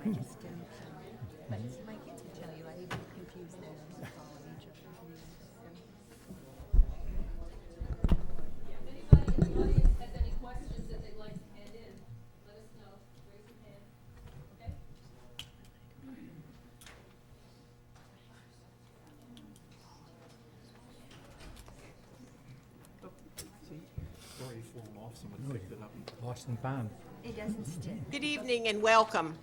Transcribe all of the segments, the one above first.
I just don't. But my kids would tell you I even confuse them with following each other's names. If anybody in the audience has any questions that they'd like to hand in, let us know. Raise your hand. Okay? See, already fallen off, someone picked it up. Lost and found. It doesn't stick. Good evening and welcome.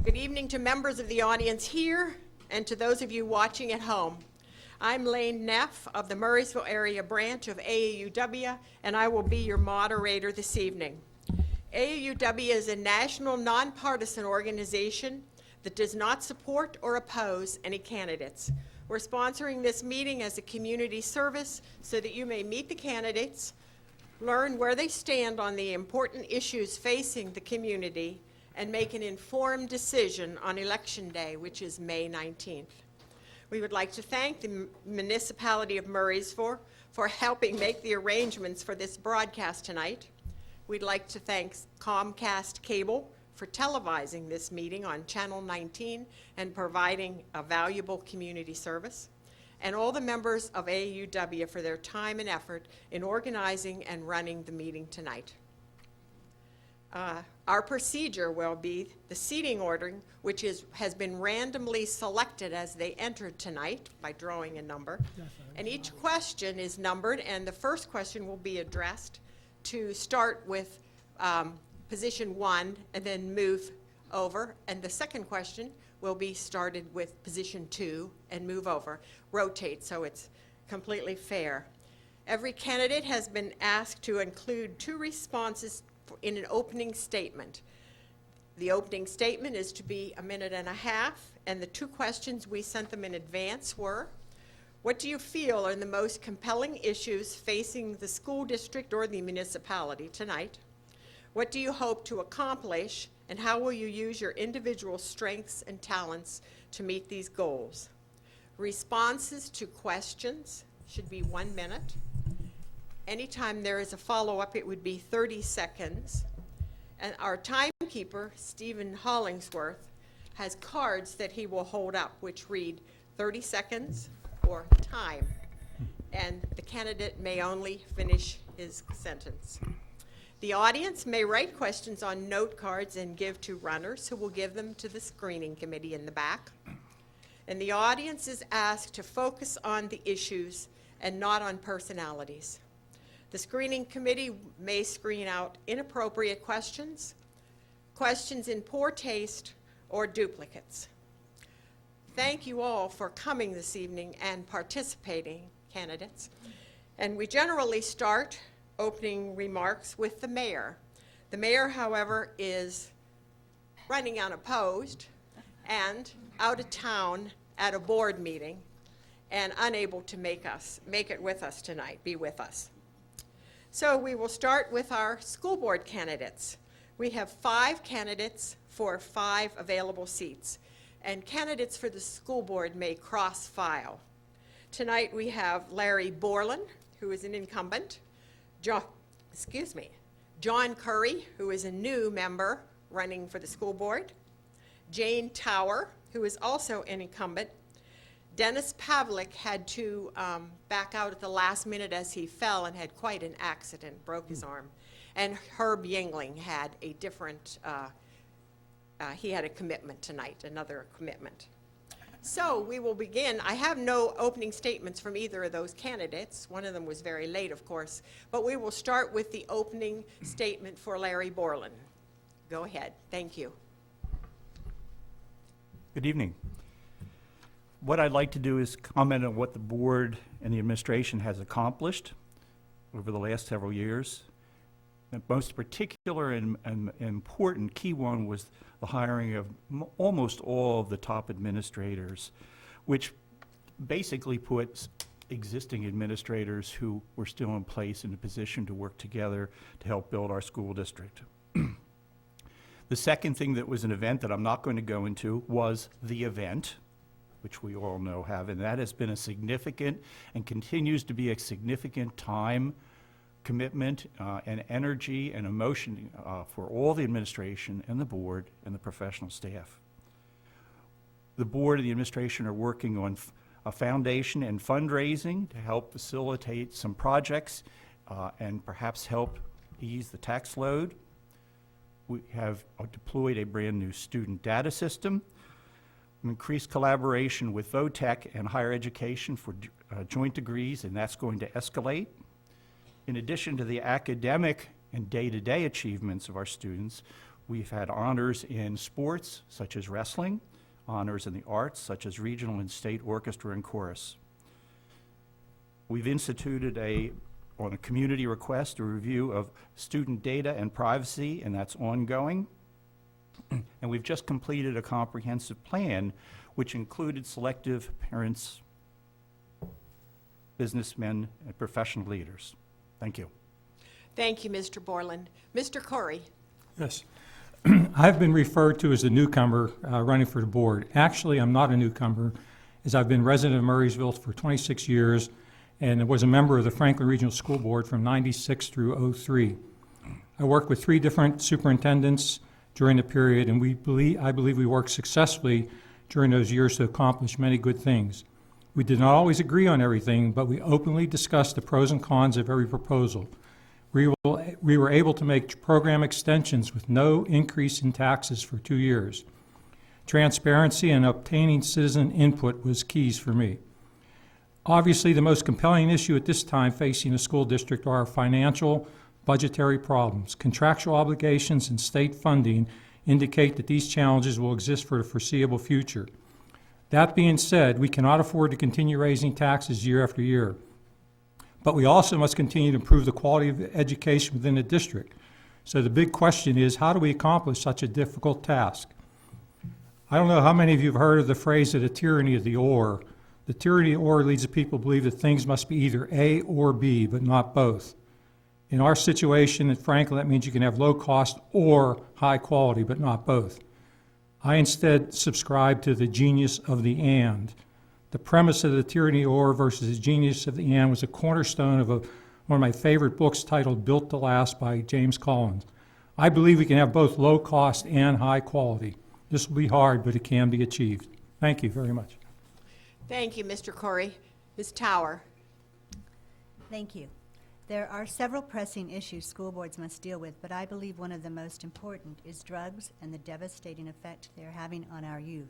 Good evening to members of the audience here and to those of you watching at home. I'm Lane Neff of the Murrysville area branch of AAUW, and I will be your moderator this evening. AAUW is a national nonpartisan organization that does not support or oppose any candidates. We're sponsoring this meeting as a community service so that you may meet the candidates, learn where they stand on the important issues facing the community, and make an informed decision on Election Day, which is May 19th. We would like to thank the municipality of Murrysville for helping make the arrangements for this broadcast tonight. We'd like to thank Comcast Cable for televising this meeting on Channel 19 and providing a valuable community service, and all the members of AAUW for their time and effort in organizing and running the meeting tonight. Our procedure will be the seating ordering, which has been randomly selected as they entered tonight by drawing a number. And each question is numbered, and the first question will be addressed to start with position 1 and then move over. And the second question will be started with position 2 and move over. Rotate so it's completely fair. Every candidate has been asked to include 2 responses in an opening statement. The opening statement is to be 1.5 minutes, and the 2 questions we sent them in advance were, what do you feel are the most compelling issues facing the school district or the municipality tonight? What do you hope to accomplish, and how will you use your individual strengths and talents to meet these goals? Responses to questions should be 1 minute. Anytime there is a follow-up, it would be 30 seconds. And our timekeeper, Stephen Hollingsworth, has cards that he will hold up, which read 30 seconds or time. And the candidate may only finish his sentence. The audience may write questions on note cards and give to runners who will give them to the screening committee in the back. And the audience is asked to focus on the issues and not on personalities. The screening committee may screen out inappropriate questions, questions in poor taste, or duplicates. Thank you all for coming this evening and participating, candidates. And we generally start opening remarks with the mayor. The mayor, however, is running unopposed and out of town at a board meeting and unable to make it with us tonight, be with us. So we will start with our school board candidates. We have 5 candidates for 5 available seats, and candidates for the school board may cross-file. Tonight we have Larry Borland, who is an incumbent, John Curry, who is a new member running for the school board, Jane Tower, who is also an incumbent. Dennis Pavlik had to back out at the last minute as he fell and had quite an accident, broke his arm. And Herb Yingling had a different, he had a commitment tonight, another commitment. So we will begin. I have no opening statements from either of those candidates. One of them was very late, of course. But we will start with the opening statement for Larry Borland. Go ahead. Thank you. Good evening. What I'd like to do is comment on what the board and the administration has accomplished over the last several years. The most particular and important key one was the hiring of almost all of the top administrators, which basically puts existing administrators who were still in place in a position to work together to help build our school district. The second thing that was an event that I'm not going to go into was the event, which we all know have, and that has been a significant and continues to be a significant time commitment and energy and emotion for all the administration and the board and the professional staff. The board and the administration are working on a foundation and fundraising to help facilitate some projects and perhaps help ease the tax load. We have deployed a brand new student data system, increased collaboration with VOTEC and higher education for joint degrees, and that's going to escalate. In addition to the academic and day-to-day achievements of our students, we've had honors in sports, such as wrestling, honors in the arts, such as regional and state orchestra and chorus. We've instituted on a community request, a review of student data and privacy, and that's ongoing. And we've just completed a comprehensive plan, which included selective parents, businessmen, and professional leaders. Thank you. Thank you, Mr. Borland. Mr. Corey. Yes. I've been referred to as a newcomer running for the board. Actually, I'm not a newcomer, as I've been resident of Murrysville for 26 years and was a member of the Franklin Regional School Board from '96 through '03. I worked with 3 different superintendents during the period, and I believe we worked successfully during those years to accomplish many good things. We did not always agree on everything, but we openly discussed the pros and cons of every proposal. We were able to make program extensions with no increase in taxes for 2 years. Transparency and obtaining citizen input was keys for me. Obviously, the most compelling issue at this time facing a school district are financial, budgetary problems. Contractual obligations and state funding indicate that these challenges will exist for the foreseeable future. That being said, we cannot afford to continue raising taxes year after year. But we also must continue to improve the quality of education within the district. So the big question is, how do we accomplish such a difficult task? I don't know how many of you have heard of the phrase the tyranny of the or. The tyranny of the or leads to people to believe that things must be either A or B, but not both. In our situation at Franklin, that means you can have low cost or high quality, but not both. I instead subscribe to the genius of the and. The premise of the tyranny or versus the genius of the and was a cornerstone of one of my favorite books titled Built to Last by James Collins. I believe we can have both low cost and high quality. This will be hard, but it can be achieved. Thank you very much. Thank you, Mr. Corey. Ms. Tower. Thank you. There are several pressing issues school boards must deal with, but I believe one of the most important is drugs and the devastating effect they're having on our youth.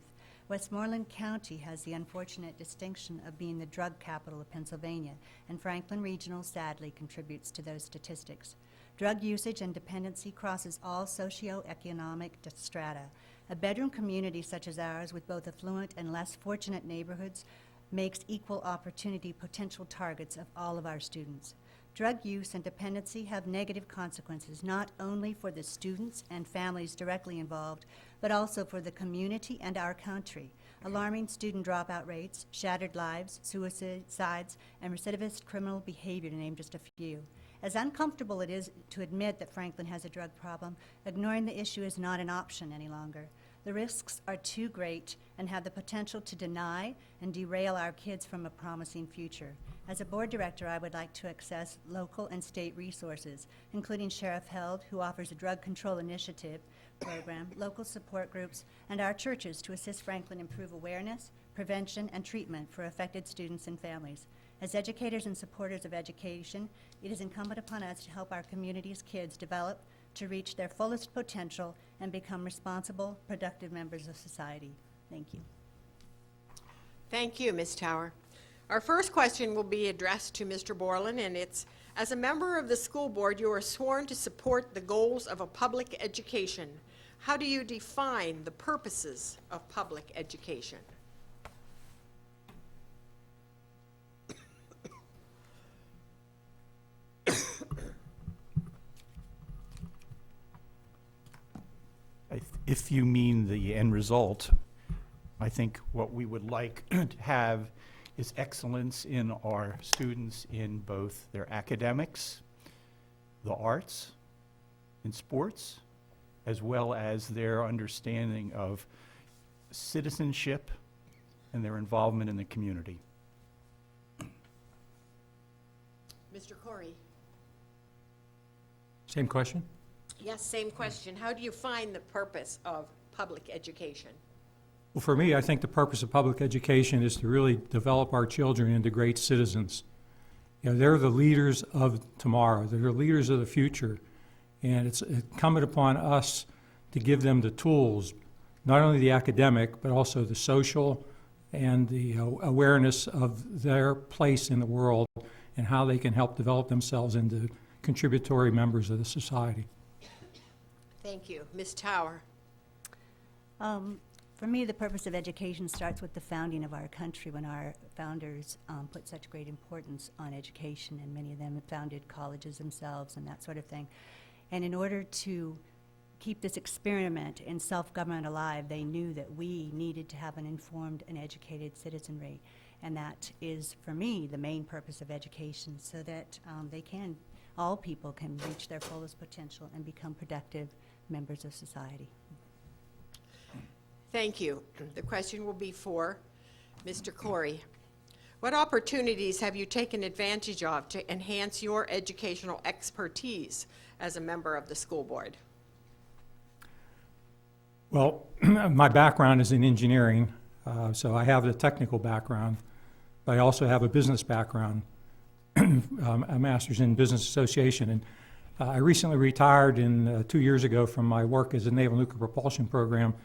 Westmoreland County has the unfortunate distinction of being the drug capital of Pennsylvania, and Franklin Regional sadly contributes to those statistics. Drug usage and dependency crosses all socioeconomic strata. A bedroom community such as ours, with both affluent and less fortunate neighborhoods, makes equal opportunity potential targets of all of our students. Drug use and dependency have negative consequences not only for the students and families directly involved, but also for the community and our country. Alarming student dropout rates, shattered lives, suicides, and recidivist criminal behavior, to name just a few. As uncomfortable it is to admit that Franklin has a drug problem, ignoring the issue is not an option any longer. The risks are too great and have the potential to deny and derail our kids from a promising future. As a board director, I would like to access local and state resources, including Sheriff Held, who offers a drug control initiative program, local support groups, and our churches to assist Franklin improve awareness, prevention, and treatment for affected students and families. As educators and supporters of education, it is incumbent upon us to help our community's kids develop to reach their fullest potential and become responsible, productive members of society. Thank you. Thank you, Ms. Tower. Our first question will be addressed to Mr. Borland, and it's, as a member of the school board, you are sworn to support the goals of a public education. How do you define the purposes of public education? If you mean the end result, I think what we would like to have is excellence in our students in both their academics, the arts, in sports, as well as their understanding of citizenship and their involvement in the community. Mr. Corey. Same question? Yes, same question. How do you find the purpose of public education? Well, for me, I think the purpose of public education is to really develop our children into great citizens. You know, they're the leaders of tomorrow. They're the leaders of the future. And it's incumbent upon us to give them the tools, not only the academic, but also the social and the awareness of their place in the world and how they can help develop themselves into contributory members of the society. Thank you. Ms. Tower? For me, the purpose of education starts with the founding of our country, when our founders put such great importance on education, and many of them founded colleges themselves and that sort of thing. And in order to keep this experiment in self-government alive, they knew that we needed to have an informed and educated citizenry. And that is, for me, the main purpose of education, so that all people can reach their fullest potential and become productive members of society. Thank you. The question will be for Mr. Corey. What opportunities have you taken advantage of to enhance your educational expertise as a member of the school board? Well, my background is in engineering, so I have the technical background, but I also have a business background, a master's in business association. And I recently retired 2 years ago from my work as a naval nuclear propulsion program.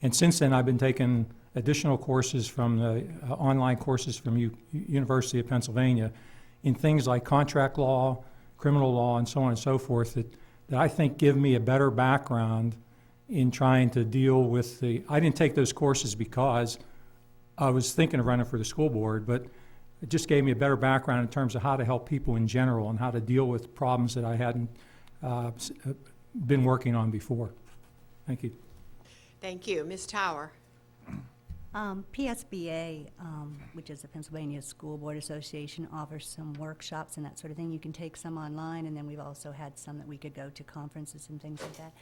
And since then, I've been taking additional courses from the online courses from University of Pennsylvania in things like contract law, criminal law, and so on and so forth that I think give me a better background in trying to deal with I didn't take those courses because I was thinking of running for the school board, but it just gave me a better background in terms of how to help people in general and how to deal with problems that I hadn't been working on before. Thank you. Thank you. Ms. Tower? PSBA, which is the Pennsylvania School Board Association, offers some workshops and that sort of thing. You can take some online, and then we've also had some that we could go to conferences and things like that.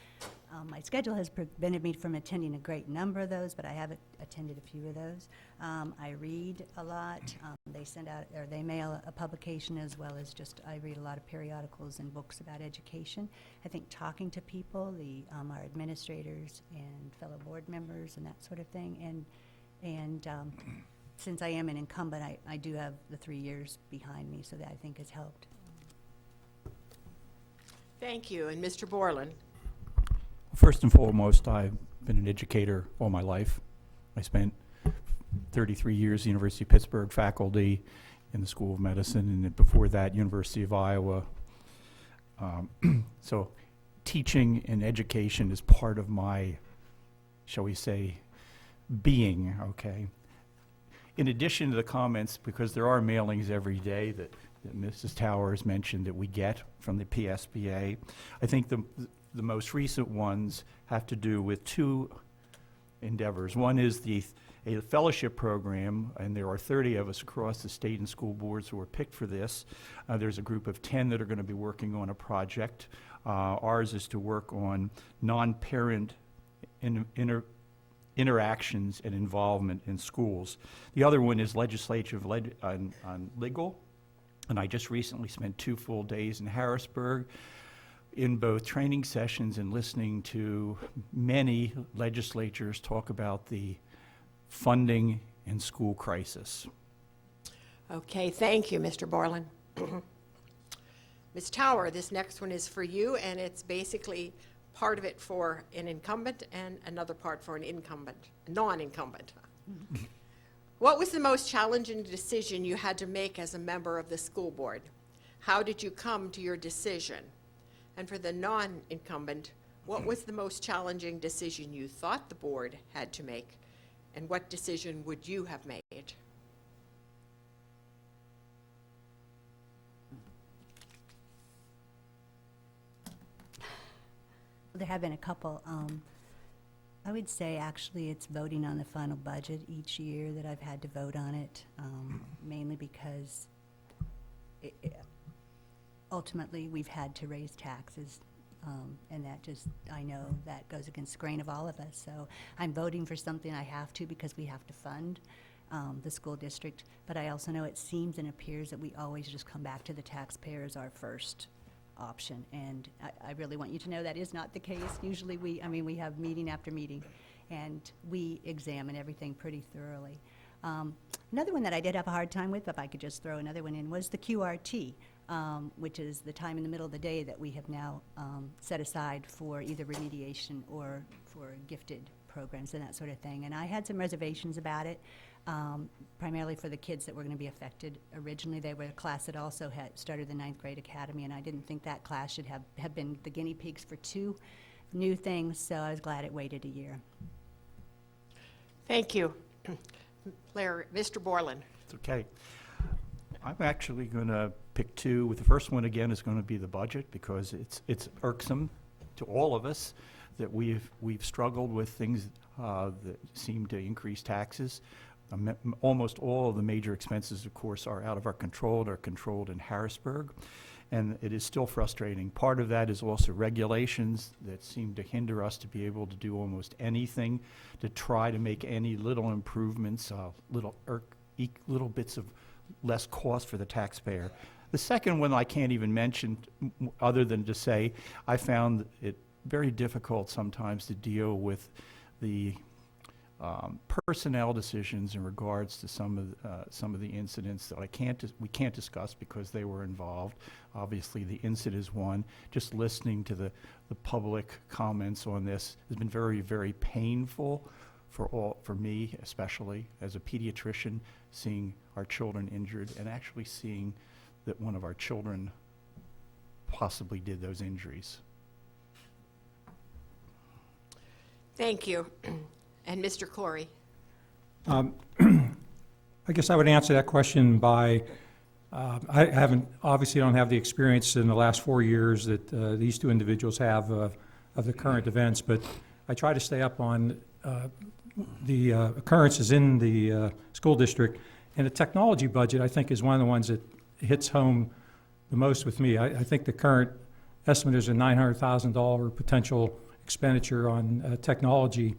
My schedule has prevented me from attending a great number of those, but I have attended a few of those. I read a lot. They send out, or they mail a publication, as well as just I read a lot of periodicals and books about education. I think talking to people, our administrators and fellow board members and that sort of thing, and since I am an incumbent, I do have the 3 years behind me, so that I think has helped. Thank you. And Mr. Borland? First and foremost, I've been an educator all my life. I spent 33 years at the University of Pittsburgh faculty in the School of Medicine, and then before that, University of Iowa. So teaching and education is part of my, shall we say, being, okay? In addition to the comments, because there are mailings every day that Mrs. Towers mentioned that we get from the PSBA, I think the most recent ones have to do with two endeavors. One is a fellowship program, and there are 30 of us across the state and school boards who are picked for this. There's a group of 10 that are going to be working on a project. Ours is to work on non-parent interactions and involvement in schools. The other one is legislative on legal, and I just recently spent 2 full days in Harrisburg in both training sessions and listening to many legislatures talk about the funding and school crisis. Okay, thank you, Mr. Borland. Ms. Tower, this next one is for you, and it's basically part of it for an incumbent and another part for an non-incumbent. What was the most challenging decision you had to make as a member of the school board? How did you come to your decision? And for the non-incumbent, what was the most challenging decision you thought the board had to make? And what decision would you have made? There have been a couple. I would say actually it's voting on the final budget each year that I've had to vote on it, mainly because ultimately we've had to raise taxes, and that just, I know that goes against the grain of all of us. So I'm voting for something I have to because we have to fund the school district, but I also know it seems and appears that we always just come back to the taxpayer as our first option. And I really want you to know that is not the case. Usually we have meeting after meeting, and we examine everything pretty thoroughly. Another one that I did have a hard time with, if I could just throw another one in, was the QRT, which is the time in the middle of the day that we have now set aside for either remediation or for gifted programs and that sort of thing. And I had some reservations about it, primarily for the kids that were going to be affected. Originally, they were a class that also had started the 9th grade academy, and I didn't think that class should have been the guinea pigs for 2 new things, so I was glad it waited a year. Thank you. Larry, Mr. Borland. It's okay. I'm actually going to pick 2. The first one, again, is going to be the budget, because it's irksome to all of us that we've struggled with things that seem to increase taxes. Almost all of the major expenses, of course, are out of our control. They're controlled in Harrisburg, and it is still frustrating. Part of that is also regulations that seem to hinder us to be able to do almost anything to try to make any little improvements, little bits of less cost for the taxpayer. The second one I can't even mention, other than to say I found it very difficult sometimes to deal with the personnel decisions in regards to some of the incidents that we can't discuss because they were involved. Obviously, the incident is one. Just listening to the public comments on this has been very, very painful for me, especially as a pediatrician, seeing our children injured and actually seeing that one of our children possibly did those injuries. Thank you. And Mr. Corey. I guess I would answer that question by, I obviously don't have the experience in the last 4 years that these 2 individuals have of the current events, but I try to stay up on the occurrences in the school district. And the technology budget, I think, is one of the ones that hits home the most with me. I think the current estimate is a $900,000 potential expenditure on technology.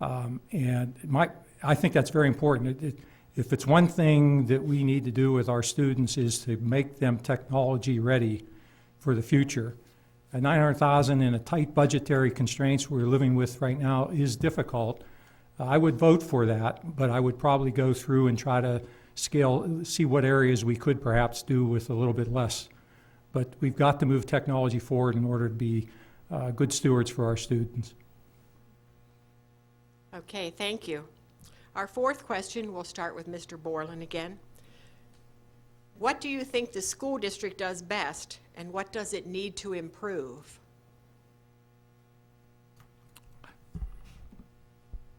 And I think that's very important. If it's one thing that we need to do with our students is to make them technology ready for the future. At $900,000 in a tight budgetary constraints we're living with right now is difficult. I would vote for that, but I would probably go through and try to see what areas we could perhaps do with a little bit less. But we've got to move technology forward in order to be good stewards for our students. Okay, thank you. Our 4th question, we'll start with Mr. Borland again. What do you think the school district does best, and what does it need to improve?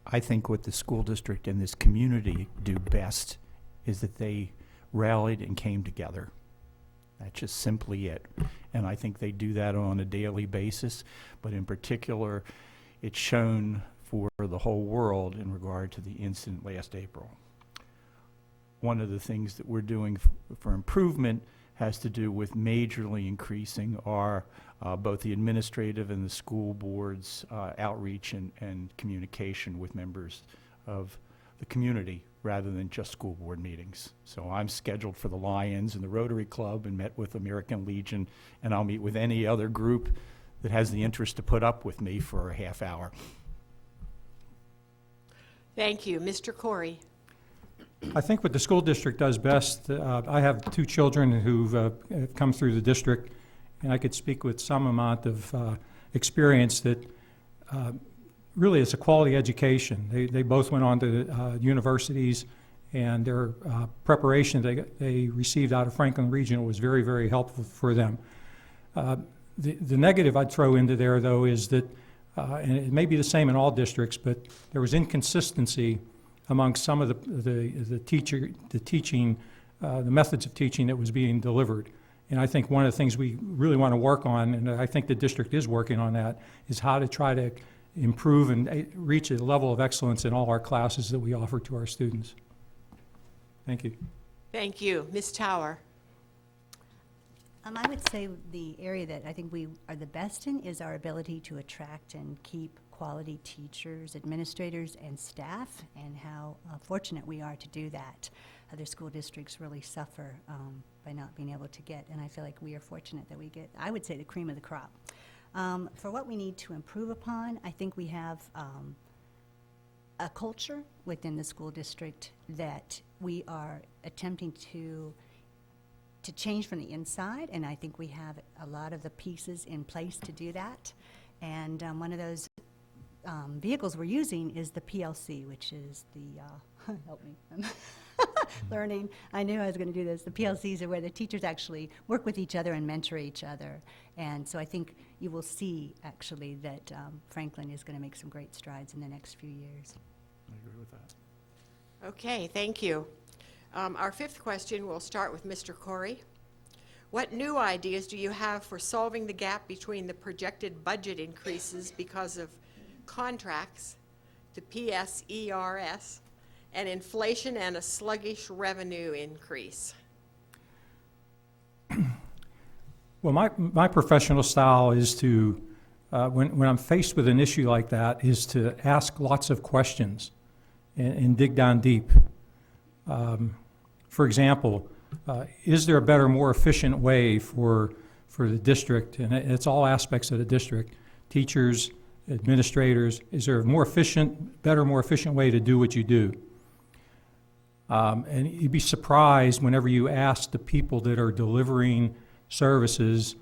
I think what the school district and this community do best is that they rallied and came together. That's just simply it. And I think they do that on a daily basis, but in particular, it's shown for the whole world in regard to the incident last April. One of the things that we're doing for improvement has to do with majorly increasing our both the administrative and the school board's outreach and communication with members of the community rather than just school board meetings. So I'm scheduled for the Lions and the Rotary Club and met with American Legion, and I'll meet with any other group that has the interest to put up with me for a half hour. Thank you. Mr. Corey. I think what the school district does best, I have 2 children who've come through the district, and I could speak with some amount of experience that really it's a quality education. They both went on to universities, and their preparation they received out of Franklin Regional was very, very helpful for them. The negative I'd throw into there, though, is that, and it may be the same in all districts, but there was inconsistency among some of the methods of teaching that was being delivered. And I think one of the things we really want to work on, and I think the district is working on that, is how to try to improve and reach a level of excellence in all our classes that we offer to our students. Thank you. Thank you. Ms. Tower. I would say the area that I think we are the best in is our ability to attract and keep quality teachers, administrators, and staff, and how fortunate we are to do that. other school districts really suffer by not being able to get. And I feel like we are fortunate that we get, I would say, the cream of the crop. For what we need to improve upon, I think we have a culture within the school district that we are attempting to change from the inside, and I think we have a lot of the pieces in place to do that. And one of those vehicles we're using is the PLC, which is the, help me, I'm learning. I knew I was going to do this. The PLCs are where the teachers actually work with each other and mentor each other. And so I think you will see, actually, that Franklin is going to make some great strides in the next few years. I agree with that. Okay, thank you. Our fifth question will start with Mr. Corey. What new ideas do you have for solving the gap between the projected budget increases because of contracts, the PSERS, and inflation and a sluggish revenue increase? Well, my professional style is to, when I'm faced with an issue like that, is to ask lots of questions and dig down deep. For example, is there a better, more efficient way for the district, and it's all aspects of the district, teachers, administrators, is there a more efficient, better, more efficient way to do what you do? And you'd be surprised whenever you ask the people that are delivering services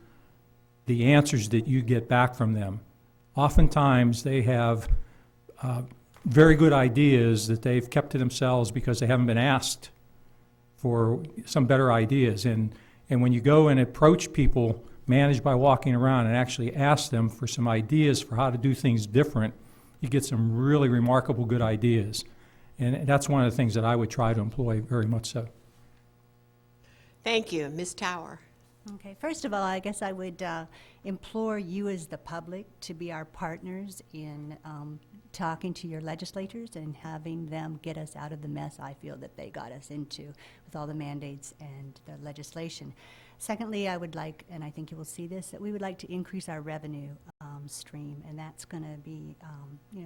the answers that you get back from them. Oftentimes they have very good ideas that they've kept to themselves because they haven't been asked for some better ideas. And when you go and approach people managed by walking around and actually ask them for some ideas for how to do things different, you get some really remarkable good ideas. And that's one of the things that I would try to employ very much so. Thank you. Ms. Tower. Okay, first of all, I guess I would implore you as the public to be our partners in talking to your legislators and having them get us out of the mess I feel that they got us into with all the mandates and the legislation. Secondly, I would like, and I think you will see this, that we would like to increase our revenue stream, and that's going to be,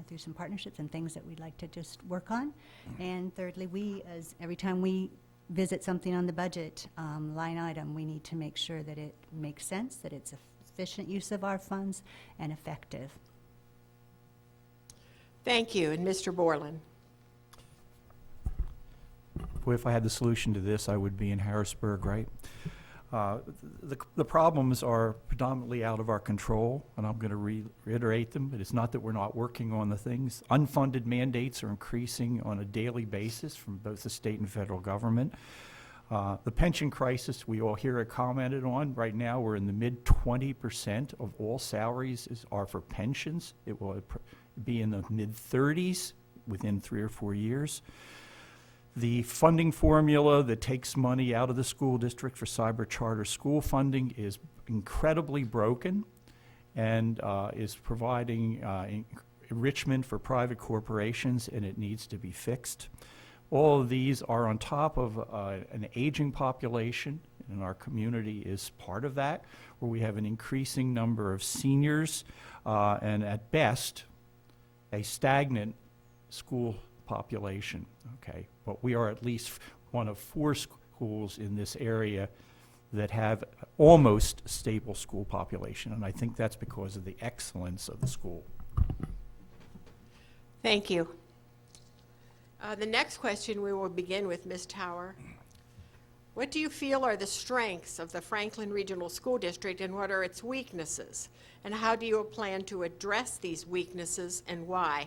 through some partnerships and things that we'd like to just work on. And thirdly, every time we visit something on the budget line item, we need to make sure that it makes sense, that it's efficient use of our funds and effective. Thank you. And Mr. Borland. Boy, if I had the solution to this, I would be in Harrisburg, right? The problems are predominantly out of our control, and I'm going to reiterate them, but it's not that we're not working on the things. Unfunded mandates are increasing on a daily basis from both the state and federal government. The pension crisis, we all hear it commented on. Right now, we're in the mid-20% of all salaries are for pensions. It will be in the mid-30s within 3 or 4 years. The funding formula that takes money out of the school district for cyber charter school funding is incredibly broken and is providing enrichment for private corporations, and it needs to be fixed. All of these are on top of an aging population, and our community is part of that, where we have an increasing number of seniors and at best a stagnant school population, okay? But we are at least one of 4 schools in this area that have almost stable school population, and I think that's because of the excellence of the school. Thank you. The next question, we will begin with Ms. Tower. What do you feel are the strengths of the Franklin Regional School District, and what are its weaknesses? And how do you plan to address these weaknesses, and why?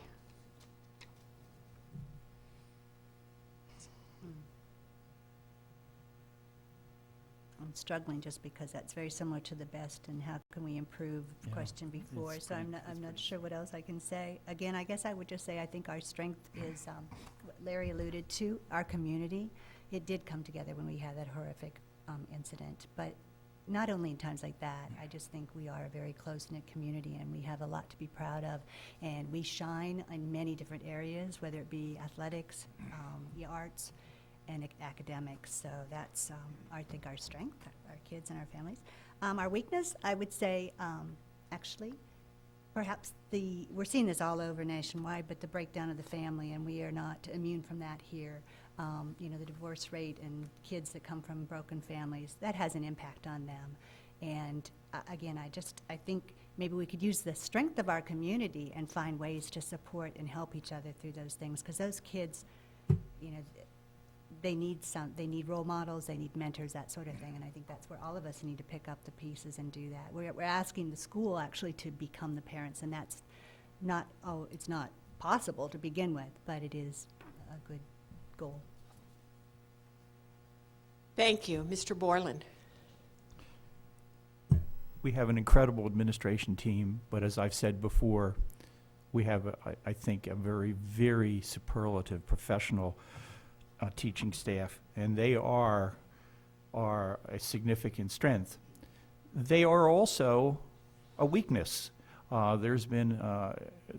I'm struggling just because that's very similar to the best and how can we improve question before. So I'm not sure what else I can say. Again, I guess I would just say I think our strength is what Larry alluded to, our community. It did come together when we had that horrific incident, but not only in times like that. I just think we are a very close-knit community and we have a lot to be proud of, and we shine in many different areas, whether it be athletics, the arts, and academics. So that's, I think, our strength, our kids and our families. Our weakness, I would say, actually, perhaps we're seeing this all over nationwide, but the breakdown of the family, and we are not immune from that here. the divorce rate and kids that come from broken families, that has an impact on them. And again, I think maybe we could use the strength of our community and find ways to support and help each other through those things, because those kids, they need role models, they need mentors, that sort of thing, and I think that's where all of us need to pick up the pieces and do that. We're asking the school actually to become the parents, and that's not, it's not possible to begin with, but it is a good goal. Thank you. Mr. Borland. We have an incredible administration team, but as I've said before, we have, I think, a very, very superlative professional teaching staff, and they are a significant strength. They are also a weakness. There's been,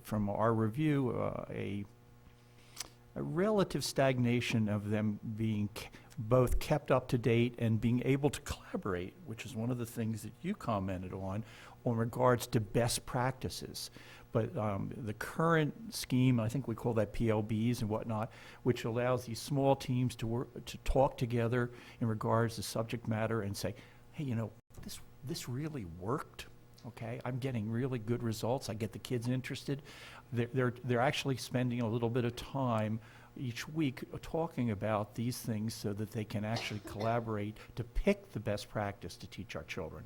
from our review, a relative stagnation of them being both kept up to date and being able to collaborate, which is one of the things that you commented on regards to best practices. But the current scheme, I think we call that PLBs and whatnot, which allows these small teams to work, to talk together in regards to subject matter and say, hey, this really worked. Okay, I'm getting really good results. I get the kids interested. They're actually spending a little bit of time each week talking about these things so that they can actually collaborate to pick the best practice to teach our children.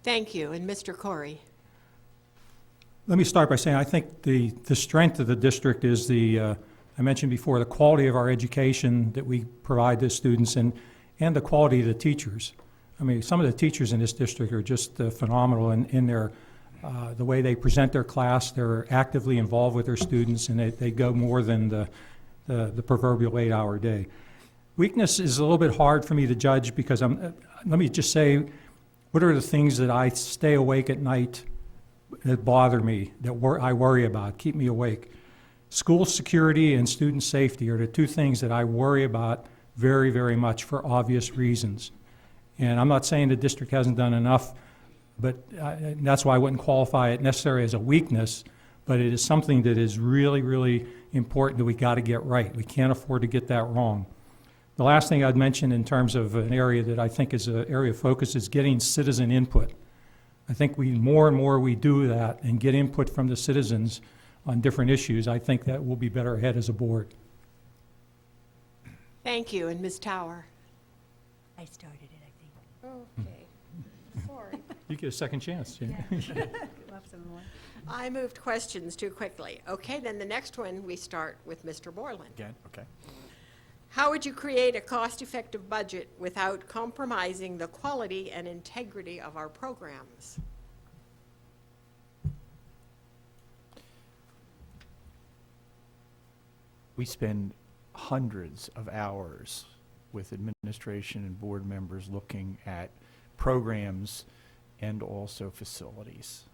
Thank you. And Mr. Corey. Let me start by saying I think the strength of the district is I mentioned before, the quality of our education that we provide to students and the quality of the teachers. I mean, some of the teachers in this district are just phenomenal in their the way they present their class. They're actively involved with their students, and they go more than the proverbial 8-hour day. Weakness is a little bit hard for me to judge because let me just say, what are the things that I stay awake at night that bother me, that I worry about, keep me awake? School security and student safety are the two things that I worry about very, very much for obvious reasons. And I'm not saying the district hasn't done enough, but that's why I wouldn't qualify it necessarily as a weakness, but it is something that is really, really important that we got to get right. We can't afford to get that wrong. The last thing I'd mention in terms of an area that I think is an area of focus is getting citizen input. I think more and more we do that and get input from the citizens on different issues. I think that we'll be better ahead as a board. Thank you. And Ms. Tower. I started it, I think. Okay. Sorry. You get a second chance. Yeah. We'll have some more. I moved questions too quickly. Okay, then the next one, we start with Mr. Borland. Again, okay. How would you create a cost-effective budget without compromising the quality and integrity of our programs? We spend hundreds of hours with administration and board members looking at programs and also facilities.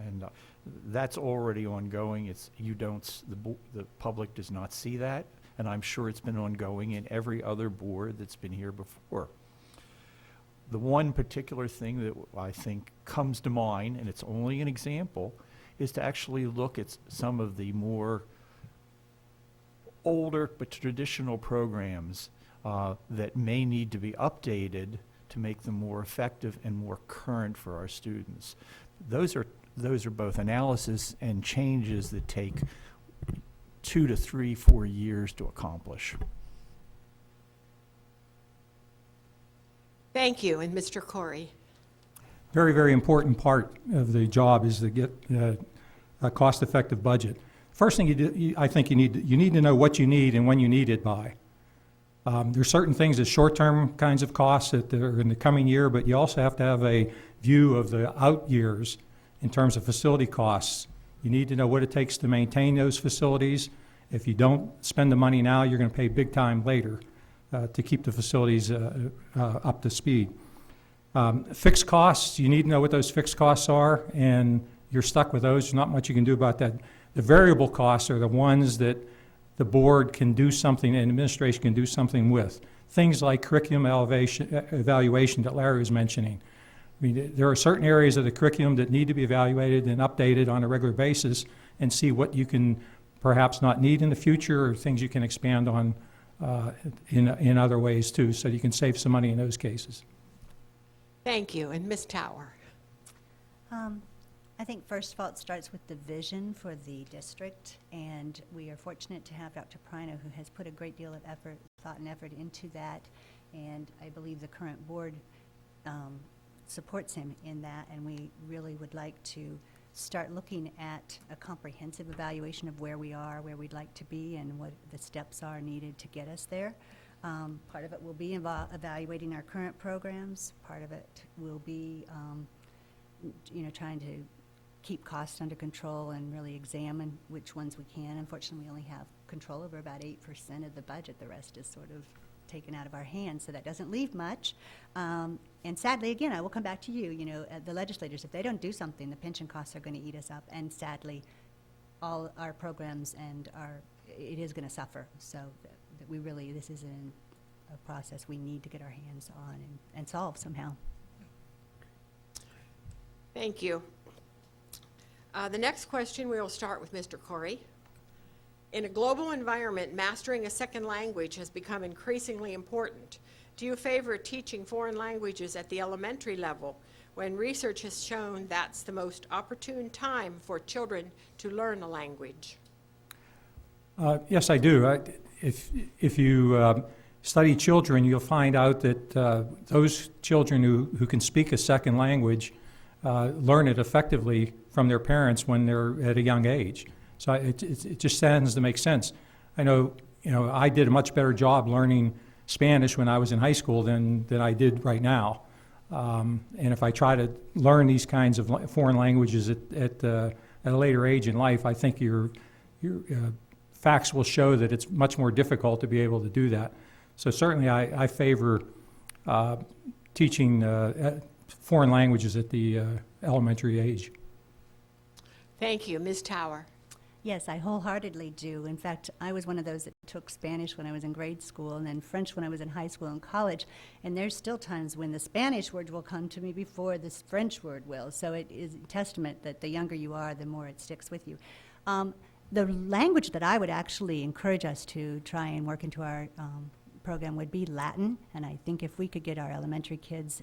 And that's already ongoing. The public does not see that, and I'm sure it's been ongoing in every other board that's been here before. The one particular thing that I think comes to mind, and it's only an example, is to actually look at some of the more older but traditional programs that may need to be updated to make them more effective and more current for our students. Those are both analysis and changes that take 2 to 3, 4 years to accomplish. Thank you. And Mr. Corey. Very, very important part of the job is to get a cost-effective budget. First thing I think you need to know what you need and when you need it by. There's certain things as short-term kinds of costs that are in the coming year, but you also have to have a view of the out years in terms of facility costs. You need to know what it takes to maintain those facilities. If you don't spend the money now, you're going to pay big time later to keep the facilities up to speed. Fixed costs, you need to know what those fixed costs are, and you're stuck with those. There's not much you can do about that. The variable costs are the ones that the board can do something and administration can do something with. Things like curriculum evaluation that Larry was mentioning. I mean, there are certain areas of the curriculum that need to be evaluated and updated on a regular basis and see what you can perhaps not need in the future, or things you can expand on in other ways too, so you can save some money in those cases. Thank you. And Ms. Tower? I think first of all, it starts with the vision for the district, and we are fortunate to have Dr. Prino, who has put a great deal of effort, thought and effort into that, and I believe the current board supports him in that, and we really would like to start looking at a comprehensive evaluation of where we are, where we'd like to be, and what the steps are needed to get us there. Part of it will be evaluating our current programs. Part of it will be, trying to keep costs under control and really examine which ones we can. Unfortunately, we only have control over about 8% of the budget. The rest is sort of taken out of our hands, so that doesn't leave much. And sadly, again, I will come back to you, the legislators, if they don't do something, the pension costs are going to eat us up. And sadly, all our programs it is going to suffer. So that we really, this is a process we need to get our hands on and solve somehow. Thank you. The next question, we will start with Mr. Corey. In a global environment, mastering a second language has become increasingly important. Do you favor teaching foreign languages at the elementary level when research has shown that's the most opportune time for children to learn a language? Yes, I do. If you study children, you'll find out that those children who can speak a second language learn it effectively from their parents when they're at a young age. So it just stands to make sense. I know, I did a much better job learning Spanish when I was in high school than I did right now. And if I try to learn these kinds of foreign languages at a later age in life, I think your facts will show that it's much more difficult to be able to do that. So certainly I favor teaching foreign languages at the elementary age. Thank you. Ms. Tower? Yes, I wholeheartedly do. In fact, I was one of those that took Spanish when I was in grade school and then French when I was in high school and college. And there's still times when the Spanish word will come to me before the French word will. So it is a testament that the younger you are, the more it sticks with you. The language that I would actually encourage us to try and work into our program would be Latin. And I think if we could get our elementary kids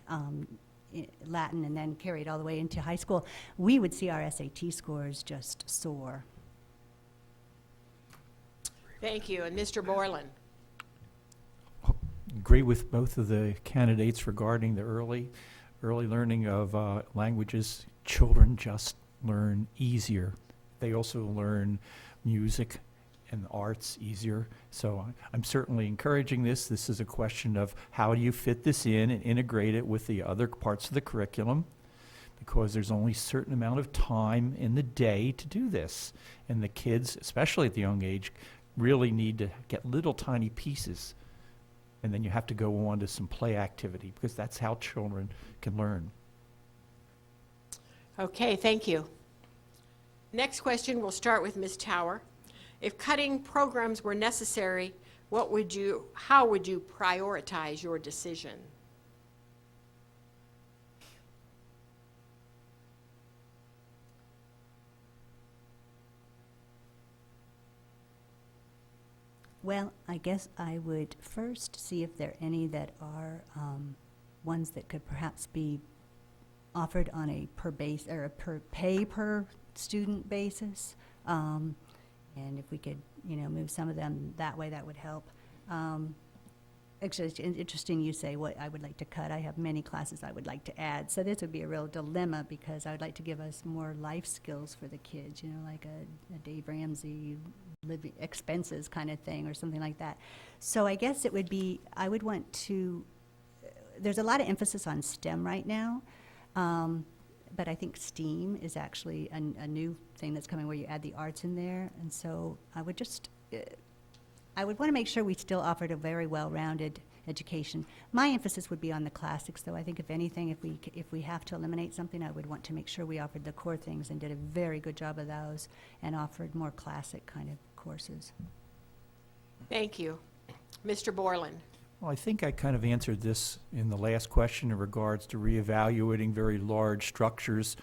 Latin and then carry it all the way into high school, we would see our SAT scores just soar. Thank you. And Mr. Borland? Agree with both of the candidates regarding the early learning of languages. Children just learn easier. They also learn music and arts easier. So I'm certainly encouraging this. This is a question of how do you fit this in and integrate it with the other parts of the curriculum, because there's only a certain amount of time in the day to do this. And the kids, especially at the young age, really need to get little tiny pieces. And then you have to go on to some play activity, because that's how children can learn. Okay, thank you. Next question, we'll start with Ms. Tower. If cutting programs were necessary, how would you prioritize your decision? Well, I guess I would first see if there are any that are ones that could perhaps be offered on a per pay per student basis. And if we could, move some of them that way, that would help. Actually, it's interesting you say what I would like to cut. I have many classes I would like to add. So this would be a real dilemma, because I would like to give us more life skills for the kids, like a Dave Ramsey living expenses kind of thing or something like that. So I guess it would be, I would want to, there's a lot of emphasis on STEM right now. But I think STEAM is actually a new thing that's coming, where you add the arts in there. And so I would just, I would want to make sure we still offered a very well-rounded education. My emphasis would be on the classics, though. I think if anything, if we have to eliminate something, I would want to make sure we offered the core things and did a very good job of those and offered more classic kind of courses. Thank you. Mr. Borland? Well, I think I kind of answered this in the last question in regards to reevaluating very large structures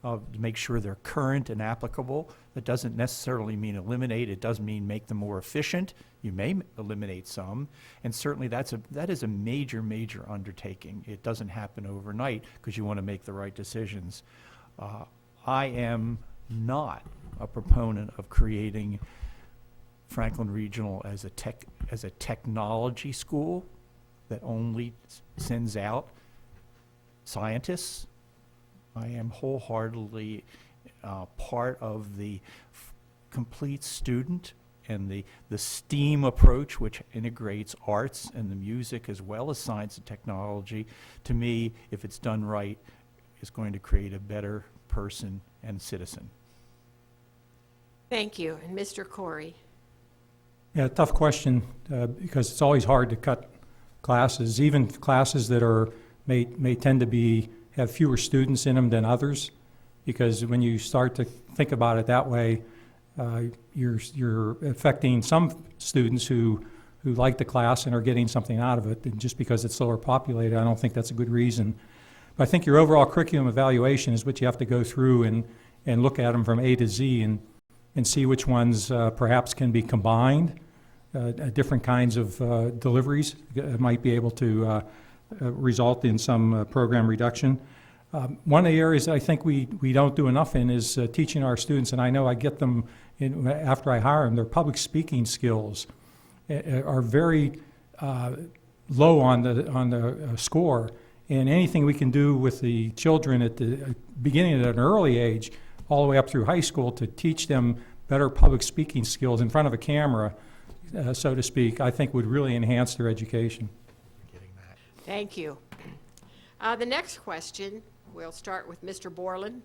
to make sure they're current and applicable. That doesn't necessarily mean eliminate. It does mean make them more efficient. You may eliminate some, and certainly that is a major, major undertaking. It doesn't happen overnight because you want to make the right decisions. I am not a proponent of creating Franklin Regional as a technology school that only sends out scientists. I am wholeheartedly part of the complete student and the STEAM approach, which integrates arts and the music as well as science and technology. To me, if it's done right, is going to create a better person and citizen. Thank you. And Mr. Corey? Yeah, tough question, because it's always hard to cut classes, even classes that may tend to have fewer students in them than others, because when you start to think about it that way, you're affecting some students who like the class and are getting something out of it, and just because it's lower populated, I don't think that's a good reason. But I think your overall curriculum evaluation is what you have to go through and look at them from A to Z and see which ones perhaps can be combined. Different kinds of deliveries might be able to result in some program reduction. One of the areas that I think we don't do enough in is teaching our students, and I know I get them after I hire them, their public speaking skills are very low on the score. And anything we can do with the children at the beginning at an early age, all the way up through high school, to teach them better public speaking skills in front of a camera, so to speak, I think would really enhance their education. Thank you. The next question, we'll start with Mr. Borland.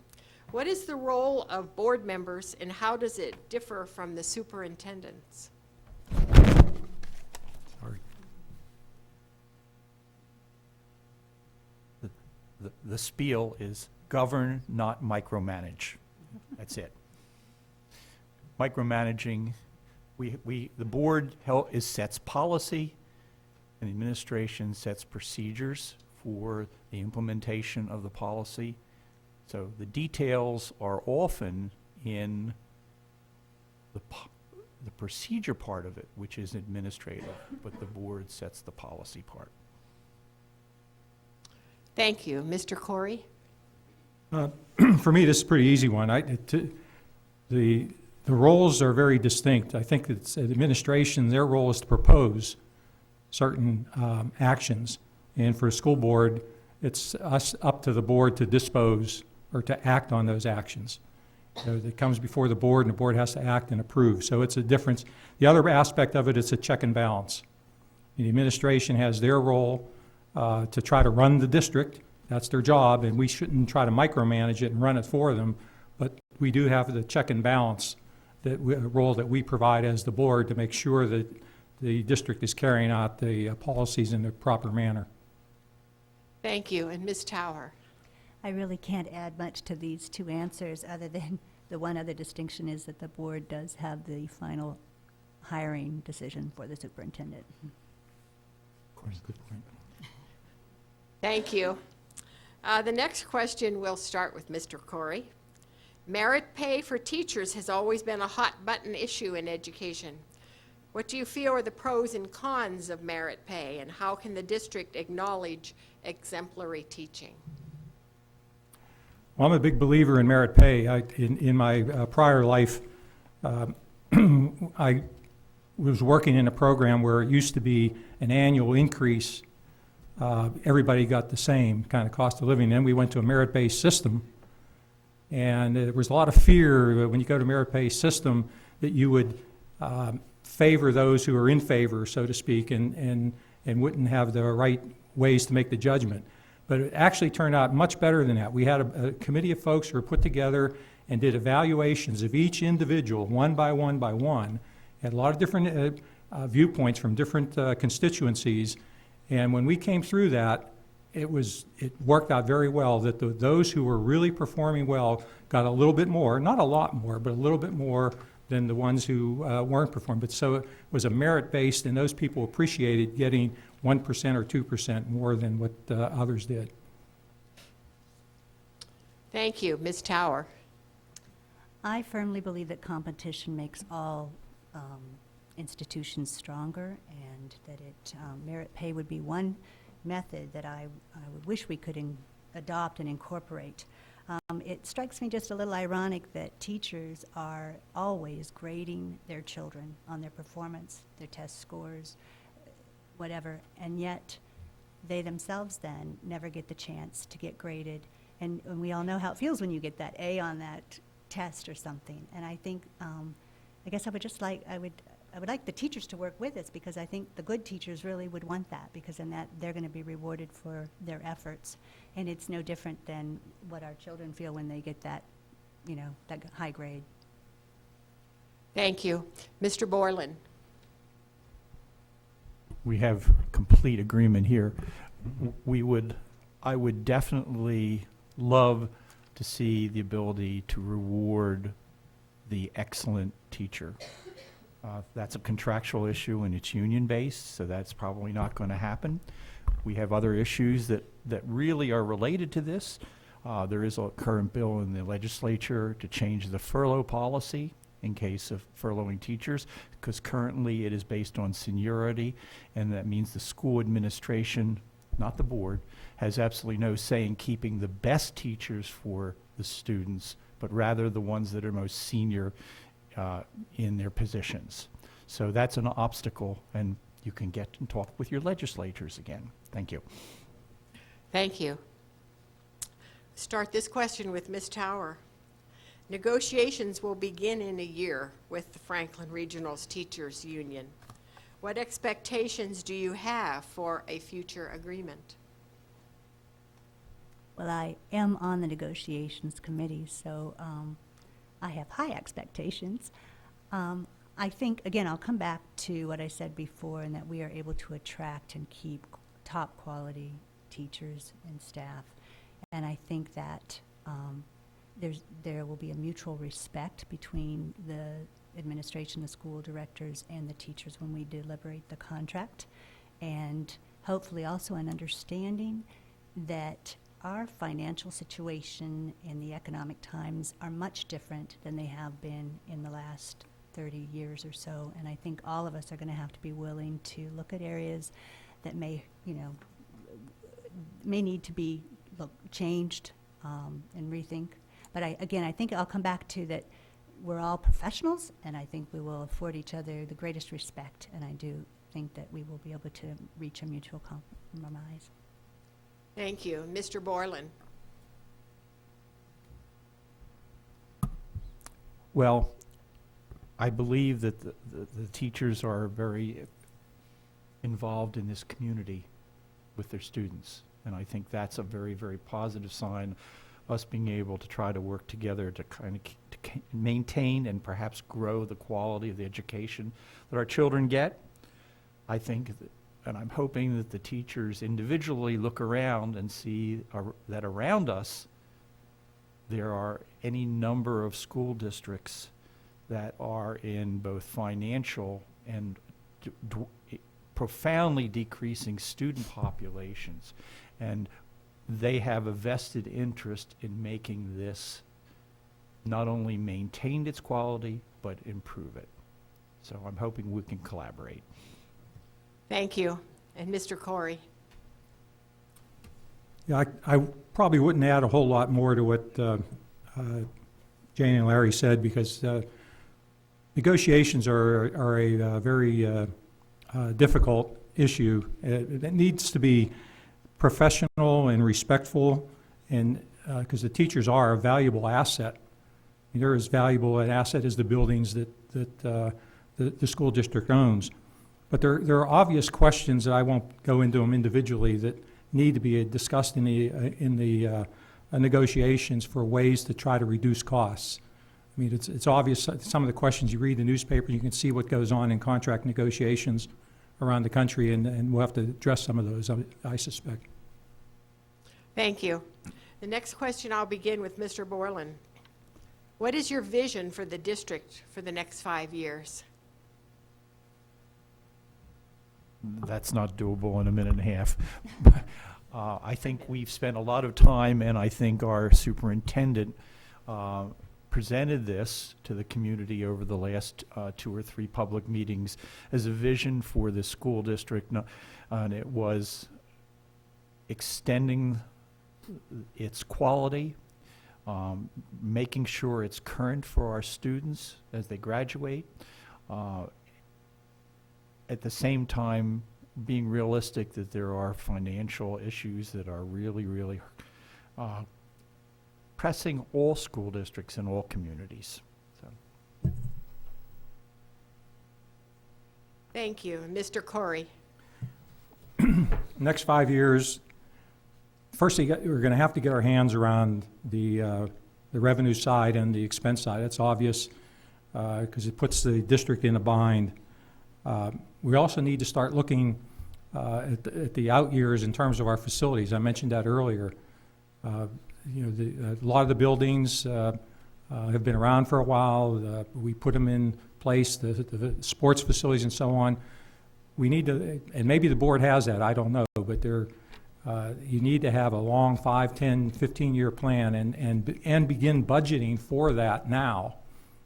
What is the role of board members and how does it differ from the superintendents? Sorry. The spiel is govern, not micromanage. That's it. Micromanaging, the board sets policy, and the administration sets procedures for the implementation of the policy. So the details are often in the procedure part of it, which is administrative, but the board sets the policy part. Thank you. Mr. Corey? For me, this is a pretty easy one. The roles are very distinct. I think it's administration, their role is to propose certain actions. And for a school board, it's up to the board to dispose or to act on those actions. So it comes before the board, and the board has to act and approve. So it's a difference. The other aspect of it is a check and balance. The administration has their role to try to run the district. That's their job, and we shouldn't try to micromanage it and run it for them. But we do have the check and balance role that we provide as the board to make sure that the district is carrying out the policies in the proper manner. Thank you. And Ms. Tower? I really can't add much to these two answers, other than the one other distinction is that the board does have the final hiring decision for the superintendent. Of course, good point. Thank you. The next question will start with Mr. Corey. Merit pay for teachers has always been a hot-button issue in education. What do you feel are the pros and cons of merit pay, and how can the district acknowledge exemplary teaching? Well, I'm a big believer in merit pay. In my prior life, I was working in a program where it used to be an annual increase. Everybody got the same kind of cost of living. Then we went to a merit-based system, and there was a lot of fear when you go to a merit-based system that you would favor those who are in favor, so to speak, and wouldn't have the right ways to make the judgment. But it actually turned out much better than that. We had a committee of folks who were put together and did evaluations of each individual, one by one by one, had a lot of different viewpoints from different constituencies. And when we came through that, it worked out very well that those who were really performing well got a little bit more, not a lot more, but a little bit more than the ones who weren't performing. But so it was a merit-based, and those people appreciated getting 1% or 2% more than what others did. Thank you. Ms. Tower. I firmly believe that competition makes all institutions stronger, and that merit pay would be one method that I would wish we could adopt and incorporate. It strikes me just a little ironic that teachers are always grading their children on their performance, their test scores, whatever, and yet they themselves then never get the chance to get graded. And we all know how it feels when you get that A on that test or something. And I think, I guess I would like the teachers to work with us, because I think the good teachers really would want that, because then they're going to be rewarded for their efforts. And it's no different than what our children feel when they get that, that high grade. Thank you. Mr. Borland. We have complete agreement here. I would definitely love to see the ability to reward the excellent teacher. That's a contractual issue and it's union-based, so that's probably not going to happen. We have other issues that really are related to this. There is a current bill in the legislature to change the furlough policy in case of furloughing teachers, because currently it is based on seniority, and that means the school administration, not the board, has absolutely no say in keeping the best teachers for the students, but rather the ones that are most senior in their positions. So that's an obstacle, and you can get and talk with your legislators again. Thank you. Thank you. Start this question with Ms. Tower. Negotiations will begin in a year with the Franklin Regional's Teachers Union. What expectations do you have for a future agreement? Well, I am on the negotiations committee, so I have high expectations. I think, again, I'll come back to what I said before, and that we are able to attract and keep top quality teachers and staff. And I think that there will be a mutual respect between the administration, the school directors, and the teachers when we deliberate the contract. And hopefully also an understanding that our financial situation and the economic times are much different than they have been in the last 30 years or so. And I think all of us are going to have to be willing to look at areas that may need to be changed and rethink. But I think I'll come back to that we're all professionals, and I think we will afford each other the greatest respect, and I do think that we will be able to reach a mutual compromise. Thank you. Mr. Borland. Well, I believe that the teachers are very involved in this community with their students, and I think that's a very, very positive sign, us being able to try to work together to kind of maintain and perhaps grow the quality of the education that our children get. I think, and I'm hoping that the teachers individually look around and see that around us there are any number of school districts that are in both financial and profoundly decreasing student populations, and they have a vested interest in making this not only maintain its quality, but improve it. So I'm hoping we can collaborate. Thank you. And Mr. Corey. Yeah, I probably wouldn't add a whole lot more to what Jane and Larry said, because negotiations are a very difficult issue. It needs to be professional and respectful, and because the teachers are a valuable asset. They're as valuable an asset as the buildings that the school district owns. But there are obvious questions that I won't go into them individually that need to be discussed in the negotiations for ways to try to reduce costs. I mean, it's obvious. Some of the questions you read in the newspaper, you can see what goes on in contract negotiations around the country, and we'll have to address some of those, I suspect. Thank you. The next question, I'll begin with Mr. Borland. What is your vision for the district for the next 5 years? That's not doable in a minute and a half. I think we've spent a lot of time, and I think our superintendent presented this to the community over the last 2 or 3 public meetings as a vision for the school district, and it was extending its quality, making sure it's current for our students as they graduate, at the same time being realistic that there are financial issues that are really, really pressing all school districts and all communities. So. Thank you. Mr. Corey. Next 5 years, firstly, we're going to have to get our hands around the revenue side and the expense side. That's obvious because it puts the district in a bind. We also need to start looking at the out years in terms of our facilities. I mentioned that earlier. A lot of the buildings have been around for a while. We put them in place, the sports facilities and so on. We need to, and maybe the board has that, I don't know, but you need to have a long 5, 10, 15-year plan and begin budgeting for that now.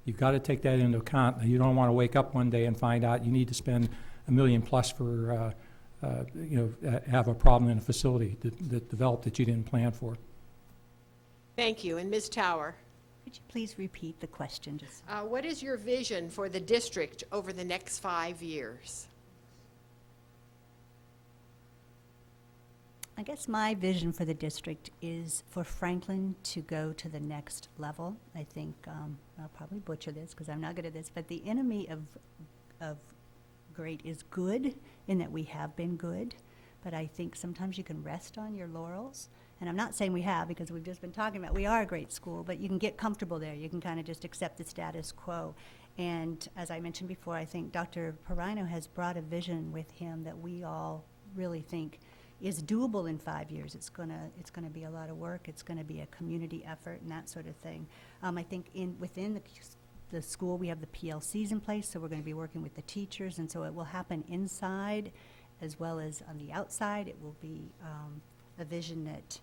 You've got to take that into account. You don't want to wake up one day and find out you need to spend $1 million plus for, have a problem in a facility that developed that you didn't plan for. Thank you. And Ms. Tower, Could you please repeat the question? Just what is your vision for the district over the next 5 years? I guess my vision for the district is for Franklin to go to the next level. I think, I'll probably butcher this because I'm not good at this, but the enemy of great is good, in that we have been good. But I think sometimes you can rest on your laurels. And I'm not saying we have, because we've just been talking about we are a great school, but you can get comfortable there. You can kind of just accept the status quo. And as I mentioned before, I think Dr. Perino has brought a vision with him that we all really think is doable in 5 years. It's gonna be a lot of work. It's gonna be a community effort and that sort of thing. I think within the school we have the PLCs in place, so we're gonna be working with the teachers, and so it will happen inside as well as on the outside. It will be a vision that,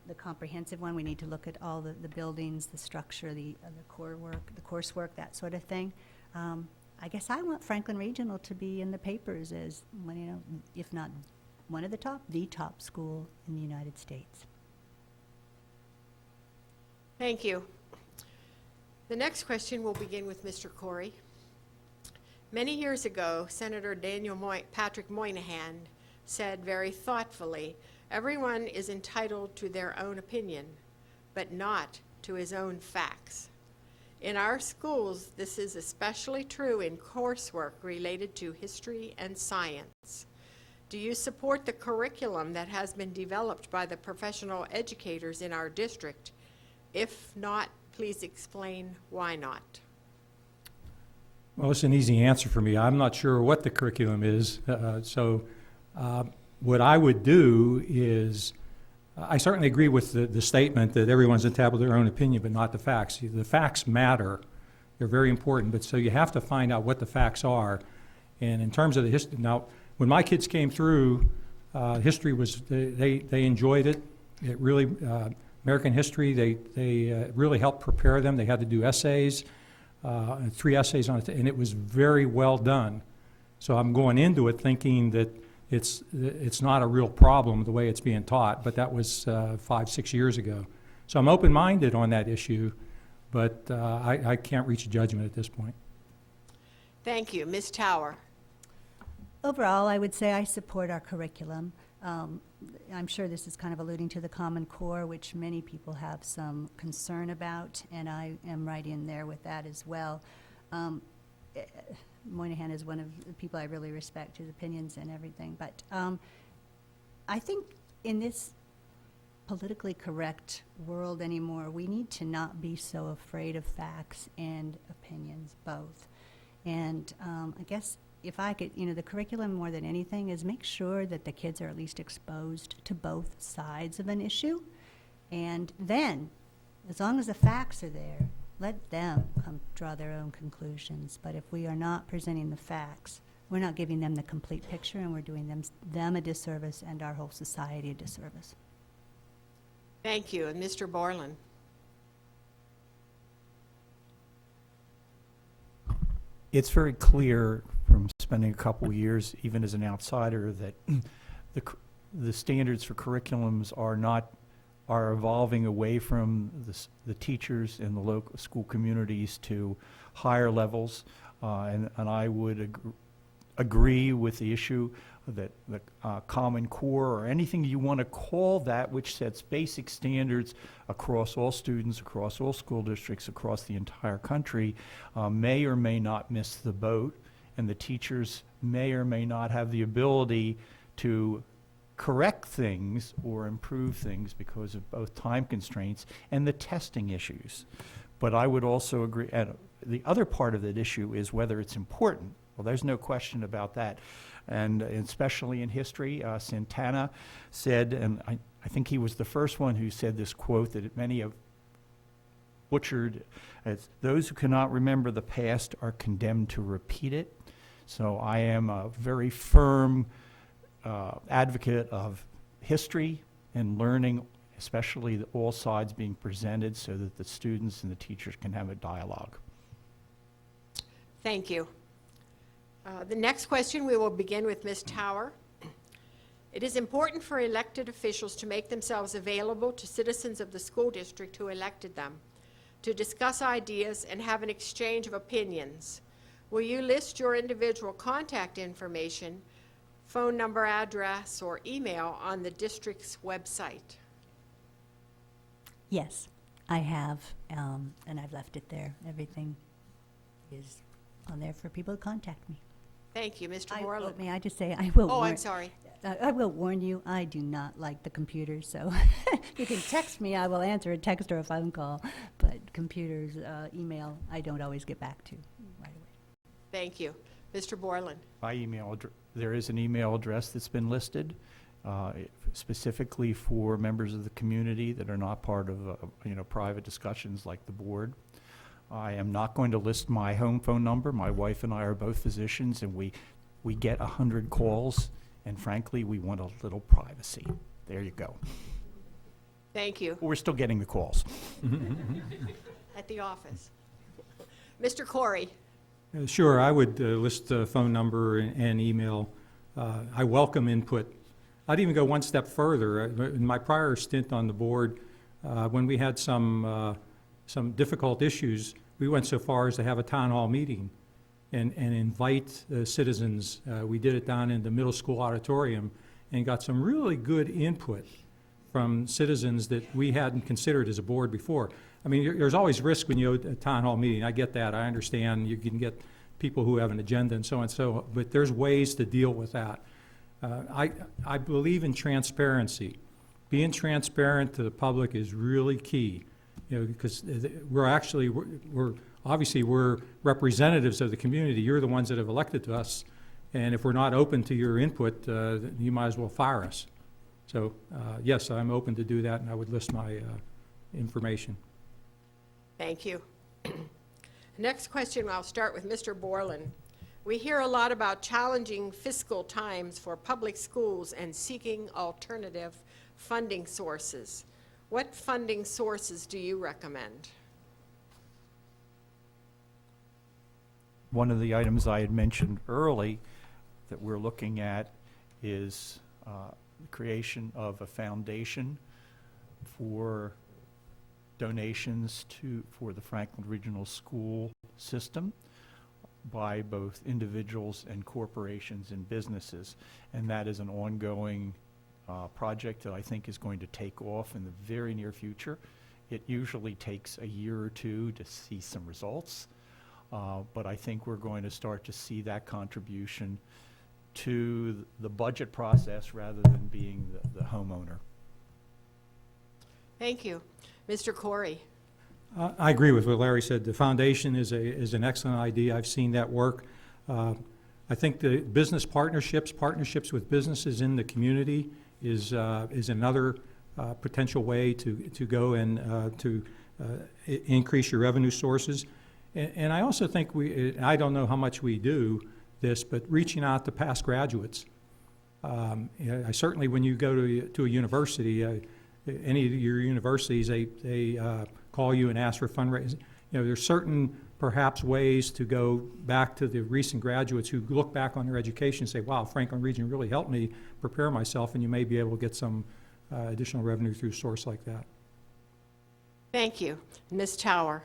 the comprehensive one. We need to look at all the buildings, the structure, the core work, the coursework, that sort of thing. I guess I want Franklin Regional to be in the papers as one, if not one of the top school in the United States. Thank you. The next question will begin with Mr. Corey. Many years ago, Senator Patrick Moynihan said very thoughtfully, "Everyone is entitled to their own opinion, but not to his own facts." In our schools, this is especially true in coursework related to history and science. Do you support the curriculum that has been developed by the professional educators in our district? If not, please explain why not. Well, it's an easy answer for me. I'm not sure what the curriculum is. What I would do is, I certainly agree with the statement that everyone's entitled to their own opinion, but not the facts. The facts matter. They're very important, but so you have to find out what the facts are. And in terms of the history, now, when my kids came through, history was, they enjoyed it. It really, American history, they really helped prepare them. They had to do essays, 3 essays on it, and it was very well done. So I'm going into it thinking that it's not a real problem the way it's being taught, but that was 5, 6 years ago. So I'm open-minded on that issue, but I can't reach a judgment at this point. Thank you. Ms. Tower. Overall, I would say I support our curriculum. I'm sure this is kind of alluding to the Common Core, which many people have some concern about, and I am right in there with that as well. Moynihan is one of the people I really respect, his opinions and everything. But I think in this politically correct world anymore, we need to not be so afraid of facts and opinions, both. And I guess if I could, the curriculum more than anything is make sure that the kids are at least exposed to both sides of an issue. And then, as long as the facts are there, let them come draw their own conclusions. But if we are not presenting the facts, we're not giving them the complete picture, and we're doing them a disservice and our whole society a disservice. Thank you. And Mr. Borland? It's very clear from spending a couple of years, even as an outsider, that the standards for curriculums are evolving away from the teachers in the local school communities to higher levels, and I would agree with the issue that the Common Core, or anything you want to call that, which sets basic standards across all students, across all school districts, across the entire country, may or may not miss the boat, and the teachers may or may not have the ability to correct things or improve things because of both time constraints and the testing issues. But I would also agree, and the other part of that issue is whether it's important. Well, there's no question about that. And especially in history, Santana said, and I think he was the first one who said this quote that many have butchered, as those who cannot remember the past are condemned to repeat it. So I am a very firm advocate of history and learning, especially all sides being presented so that the students and the teachers can have a dialogue. Thank you. The next question, we will begin with Ms. Tower. It is important for elected officials to make themselves available to citizens of the school district who elected them, to discuss ideas and have an exchange of opinions. Will you list your individual contact information, phone number, address, or email on the district's website? Yes, I have, and I've left it there. Everything is on there for people to contact me. Thank you. Mr. Borland? May I just say, I will Oh, warn- I'm sorry. I will warn you, I do not like the computer, so you can text me, I will answer a text or a phone call, but computers, email, I don't always get back to right away. Thank you. Mr. Borland? There is an email address that's been listed specifically for members of the community that are not part of private discussions like the board. I am not going to list my home phone number. My wife and I are both physicians, and we get 100 calls, and frankly, we want a little privacy. There you go. Thank you. We're still getting the calls. At the office. Mr. Corey? Sure, I would list the phone number and email. I welcome input. I'd even go one step further. In my prior stint on the board, when we had some difficult issues, we went so far as to have a town hall meeting and invite citizens. We did it down in the middle school auditorium and got some really good input from citizens that we hadn't considered as a board before. I mean, there's always risk when you have a town hall meeting. I get that. I understand you can get people who have an agenda and so on and so, but there's ways to deal with that. I believe in transparency. Being transparent to the public is really key. Because we're obviously representatives of the community. You're the ones that have elected to us, and if we're not open to your input, you might as well fire us. So yes, I'm open to do that, and I would list my information. Thank you. Next question, I'll start with Mr. Borland. We hear a lot about challenging fiscal times for public schools and seeking alternative funding sources. What funding sources do you recommend? One of the items I had mentioned early that we're looking at is the creation of a foundation for donations for the Franklin Regional School System by both individuals and corporations and businesses. And that is an ongoing project that I think is going to take off in the very near future. It usually takes a year or two to see some results, but I think we're going to start to see that contribution to the budget process rather than being the homeowner. Thank you. Mr. Corey? I agree with what Larry said. The foundation is an excellent idea. I've seen that work. I think the business partnerships with businesses in the community is another potential way to go and to increase your revenue sources. And I also think I don't know how much we do, this, but reaching out to past graduates. I certainly, when you go to a university, any of your universities, they call you and ask for fundraising. There's certain perhaps ways to go back to the recent graduates who look back on their education and say, wow, Franklin Region really helped me prepare myself, and you may be able to get some additional revenue through a source like that. Thank you. Ms. Tower.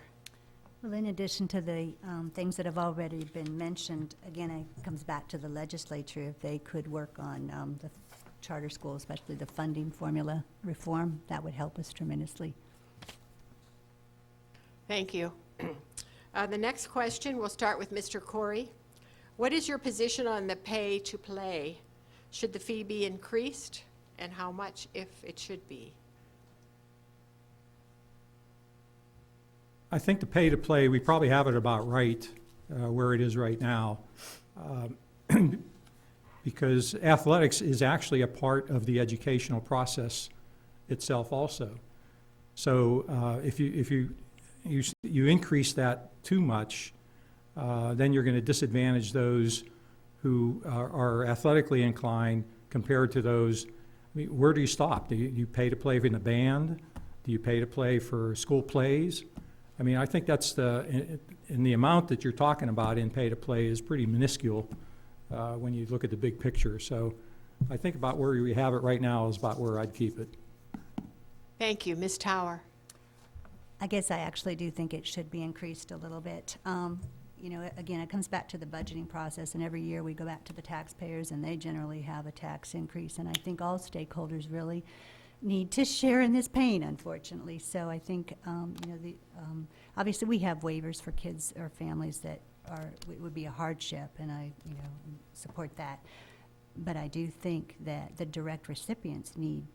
Well, in addition to the things that have already been mentioned, again, it comes back to the legislature. If they could work on the charter school, especially the funding formula reform, that would help us tremendously. Thank you. The next question, we'll start with Mr. Corey. What is your position on the pay to play? Should the fee be increased, and how much if it should be? I think the pay to play, we probably have it about right where it is right now. Because athletics is actually a part of the educational process itself also. So if you increase that too much, then you're going to disadvantage those who are athletically inclined compared to those. I mean, where do you stop? Do you pay to play in a band? Do you pay to play for school plays? I mean, I think that's in the amount that you're talking about in pay to play is pretty minuscule when you look at the big picture. So I think about where we have it right now is about where I'd keep it. Thank you. Ms. Tower. I guess I actually do think it should be increased a little bit. Again, it comes back to the budgeting process, and every year we go back to the taxpayers, and they generally have a tax increase, and I think all stakeholders really need to share in this pain, unfortunately. So I think, obviously we have waivers for kids or families that it would be a hardship, and I, support that. But I do think that the direct recipients need,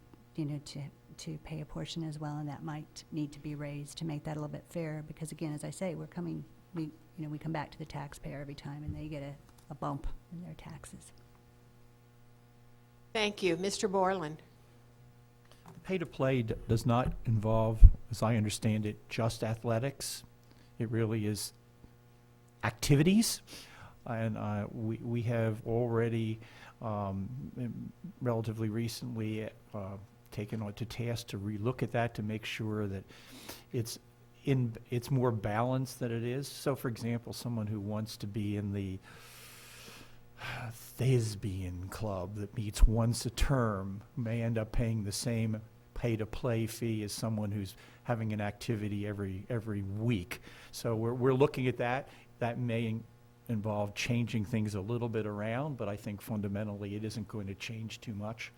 to pay a portion as well, and that might need to be raised to make that a little bit fairer, because again, as I say, we come back to the taxpayer every time, and they get a bump in their taxes. Thank you. Mr. Borland. Pay to play does not involve, as I understand it, just athletics. It really is activities. And we have already relatively recently taken on to task to relook at that to make sure that it's more balanced than it is. So, for example, someone who wants to be in the thespian club that meets once a term may end up paying the same pay-to-play fee as someone who's having an activity every week. So we're looking at that. That may involve changing things a little bit around, but I think fundamentally it isn't going to change too much.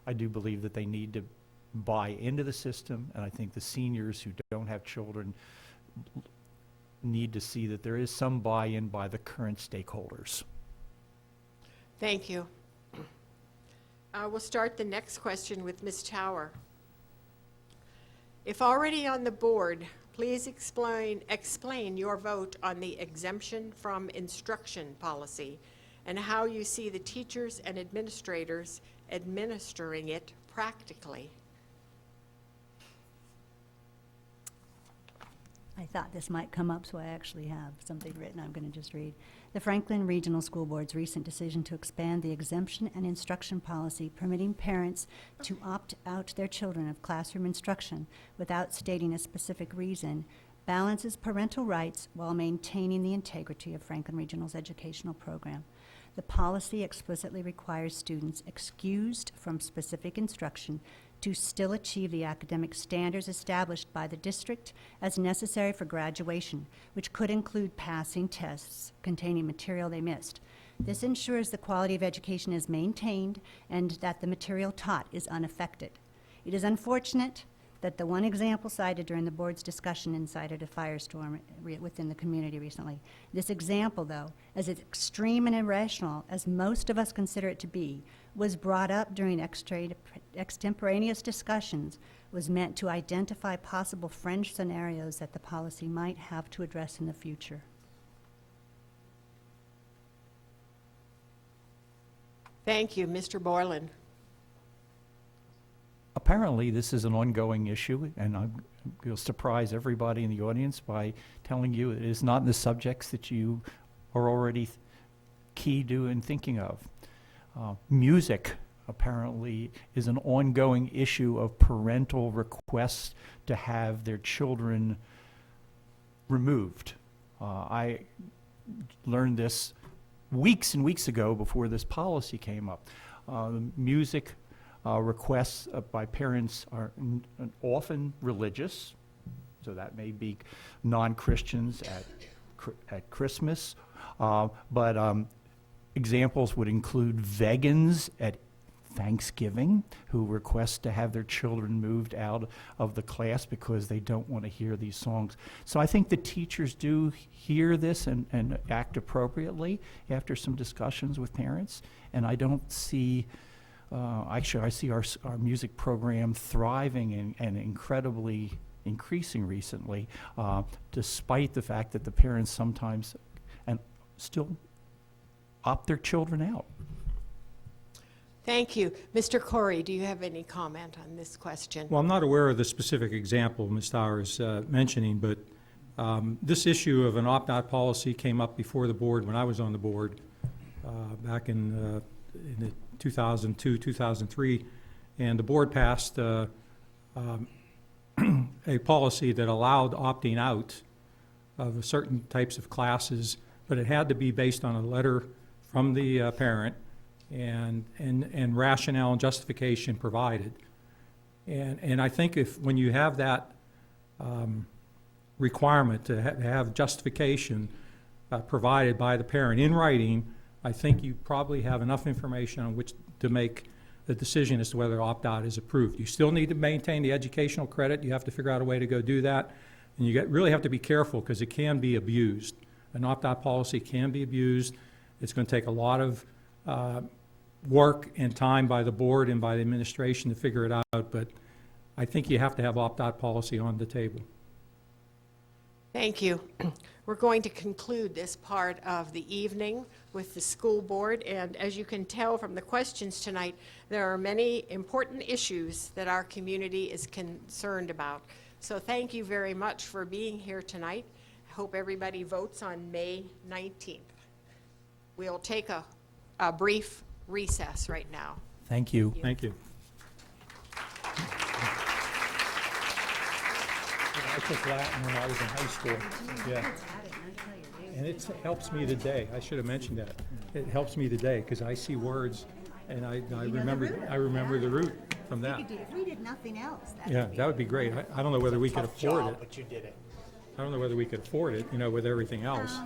I do believe that they need to buy into the system, and I think the seniors who don't have children need to see that there is some buy-in by the current stakeholders. Thank you. We'll start the next question with Ms. Tower. If already on the board, please explain your vote on the exemption from instruction policy and how you see the teachers and administrators administering it practically. I thought this might come up, so I actually have something written I'm going to just read. The Franklin Regional School Board's recent decision to expand the exemption and instruction policy permitting parents to opt out their children of classroom instruction without stating a specific reason balances parental rights while maintaining the integrity of Franklin Regional's educational program. The policy explicitly requires students excused from specific instruction to still achieve the academic standards established by the district as necessary for graduation, which could include passing tests containing material they missed. This ensures the quality of education is maintained and that the material taught is unaffected. It is unfortunate that the one example cited during the board's discussion incited a firestorm within the community recently. This example, though, as extreme and irrational as most of us consider it to be, was brought up during extemporaneous discussions, was meant to identify possible fringe scenarios that the policy might have to address in the future. Thank you. Mr. Borland. Apparently, this is an ongoing issue, and will surprise everybody in the audience by telling you it is not in the subjects that you are already key to in thinking of. Music apparently is an ongoing issue of parental requests to have their children removed. I learned this weeks and weeks ago before this policy came up. Music requests by parents are often religious, so that may be non-Christians at Christmas, but examples would include vegans at Thanksgiving who request to have their children moved out of the class because they don't want to hear these songs. So I think the teachers do hear this and act appropriately after some discussions with parents. And I don't see, actually I see our music program thriving and incredibly increasing recently, despite the fact that the parents sometimes and still opt their children out. Thank you. Mr. Corey, do you have any comment on this question? Well, I'm not aware of the specific example Ms. Tower is mentioning, but this issue of an opt-out policy came up before the board when I was on the board back in the 2002, 2003, and the board passed a policy that allowed opting out of certain types of classes, but it had to be based on a letter from the parent and rationale and justification provided. And I think when you have that requirement to have justification provided by the parent in writing, I think you probably have enough information on which to make the decision as to whether opt-out is approved. You still need to maintain the educational credit. You have to figure out a way to go do that. And you really have to be careful because it can be abused. An opt-out policy can be abused. It's going to take a lot of work and time by the board and by the administration to figure it out, but I think you have to have opt-out policy on the table. Thank you. We're going to conclude this part of the evening with the school board, and as you can tell from the questions tonight, there are many important issues that our community is concerned about. So thank you very much for being here tonight. I hope everybody votes on May 19th. We'll take a brief recess right now. Thank you. Thank you. I took Latin when I was in high school. Yeah. And it helps me today. I should have mentioned that. It helps me today because I see words and I remember the root from that. If we did nothing else, Yeah, that would be great. I don't know whether we could afford it. But you did it. I don't know whether we could afford it, with everything else.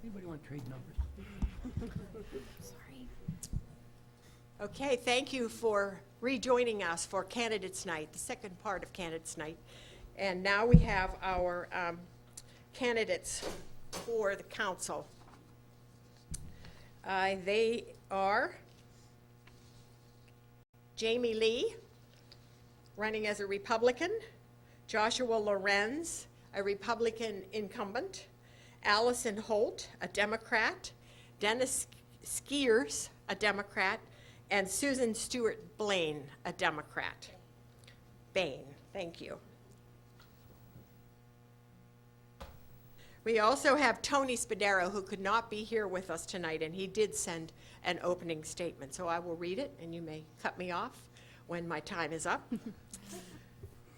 Anybody want to trade numbers? Okay, thank you for rejoining us for Candidates Night, the second part of Candidates Night. And now we have our candidates for the council. They are Jamie Lee, running as a Republican, Joshua Lorenz, a Republican incumbent, Allison Holt, a Democrat, Dennis Skiers, a Democrat, and Susan Stewart Blaine, a Democrat. Bain, thank you. We also have Tony Spadaro, who could not be here with us tonight, and he did send an opening statement. So I will read it, and you may cut me off when my time is up.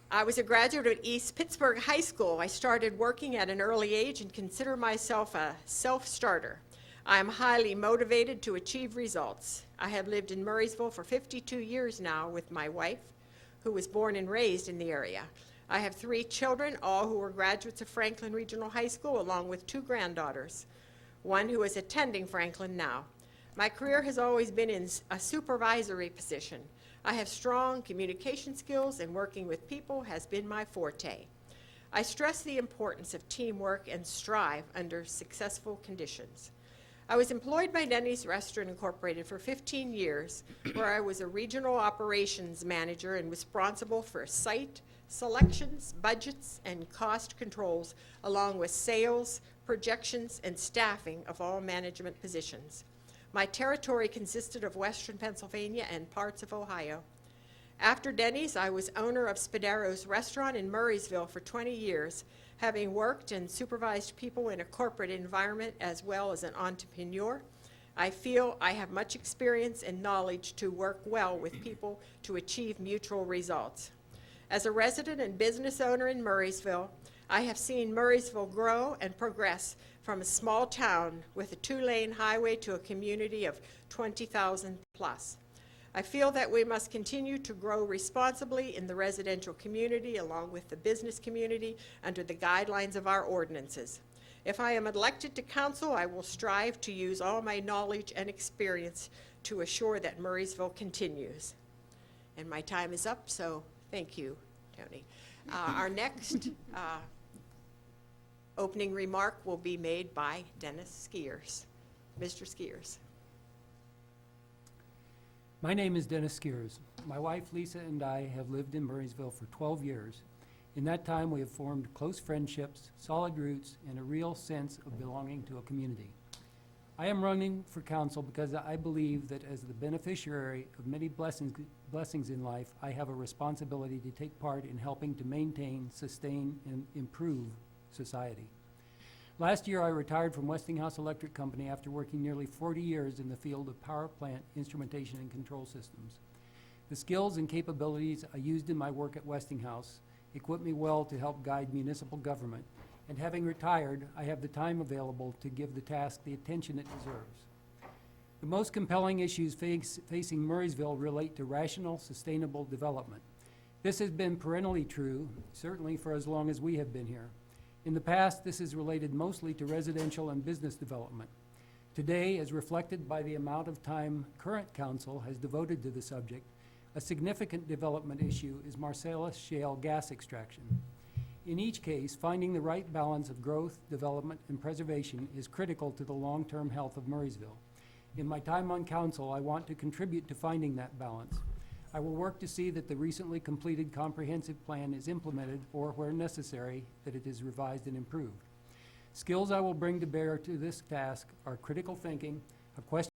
I was a graduate of East Pittsburgh High School. I started working at an early age and consider myself a self-starter. I am highly motivated to achieve results. I have lived in Murrysville for 52 years now with my wife, who was born and raised in the area. I have 3 children, all who are graduates of Franklin Regional High School, along with 2 granddaughters, one who is attending Franklin now. My career has always been in a supervisory position. I have strong communication skills, and working with people has been my forte. I stress the importance of teamwork and strive under successful conditions. I was employed by Denny's Restaurant Incorporated for 15 years, where I was a regional operations manager and responsible for site selections, budgets, and cost controls, along with sales, projections, and staffing of all management positions. My territory consisted of Western Pennsylvania and parts of Ohio. After Denny's, I was owner of Spadaro's Restaurant in Murrysville for 20 years, having worked and supervised people in a corporate environment as well as an entrepreneur. I feel I have much experience and knowledge to work well with people to achieve mutual results. As a resident and business owner in Murrysville, I have seen Murrysville grow and progress from a small town with a 2-lane highway to a community of 20,000 plus. I feel that we must continue to grow responsibly in the residential community along with the business community under the guidelines of our ordinances. If I am elected to council, I will strive to use all my knowledge and experience to assure that Murrysville continues. And my time is up, so thank you, Tony. Our next opening remark will be made by Dennis Skiers. Mr. Skiers. My name is Dennis Skiers. My wife Lisa and I have lived in Murrysville for 12 years. In that time, we have formed close friendships, solid roots, and a real sense of belonging to a community. I am running for council because I believe that as the beneficiary of many blessings in life, I have a responsibility to take part in helping to maintain, sustain, and improve society. Last year, I retired from Westinghouse Electric Company after working nearly 40 years in the field of power plant instrumentation and control systems. The skills and capabilities I used in my work at Westinghouse equipped me well to help guide municipal government, and having retired, I have the time available to give the task the attention it deserves. The most compelling issues facing Murrysville relate to rational, sustainable development. This has been perennially true, certainly for as long as we have been here. In the past, this is related mostly to residential and business development. Today, as reflected by the amount of time current council has devoted to the subject, a significant development issue is Marcellus Shale gas extraction. In each case, finding the right balance of growth, development, and preservation is critical to the long-term health of Murrysville. In my time on council, I want to contribute to finding that balance. I will work to see that the recently completed comprehensive plan is implemented, or where necessary, that it is revised and improved. Skills I will bring to bear to this task are critical thinking, a question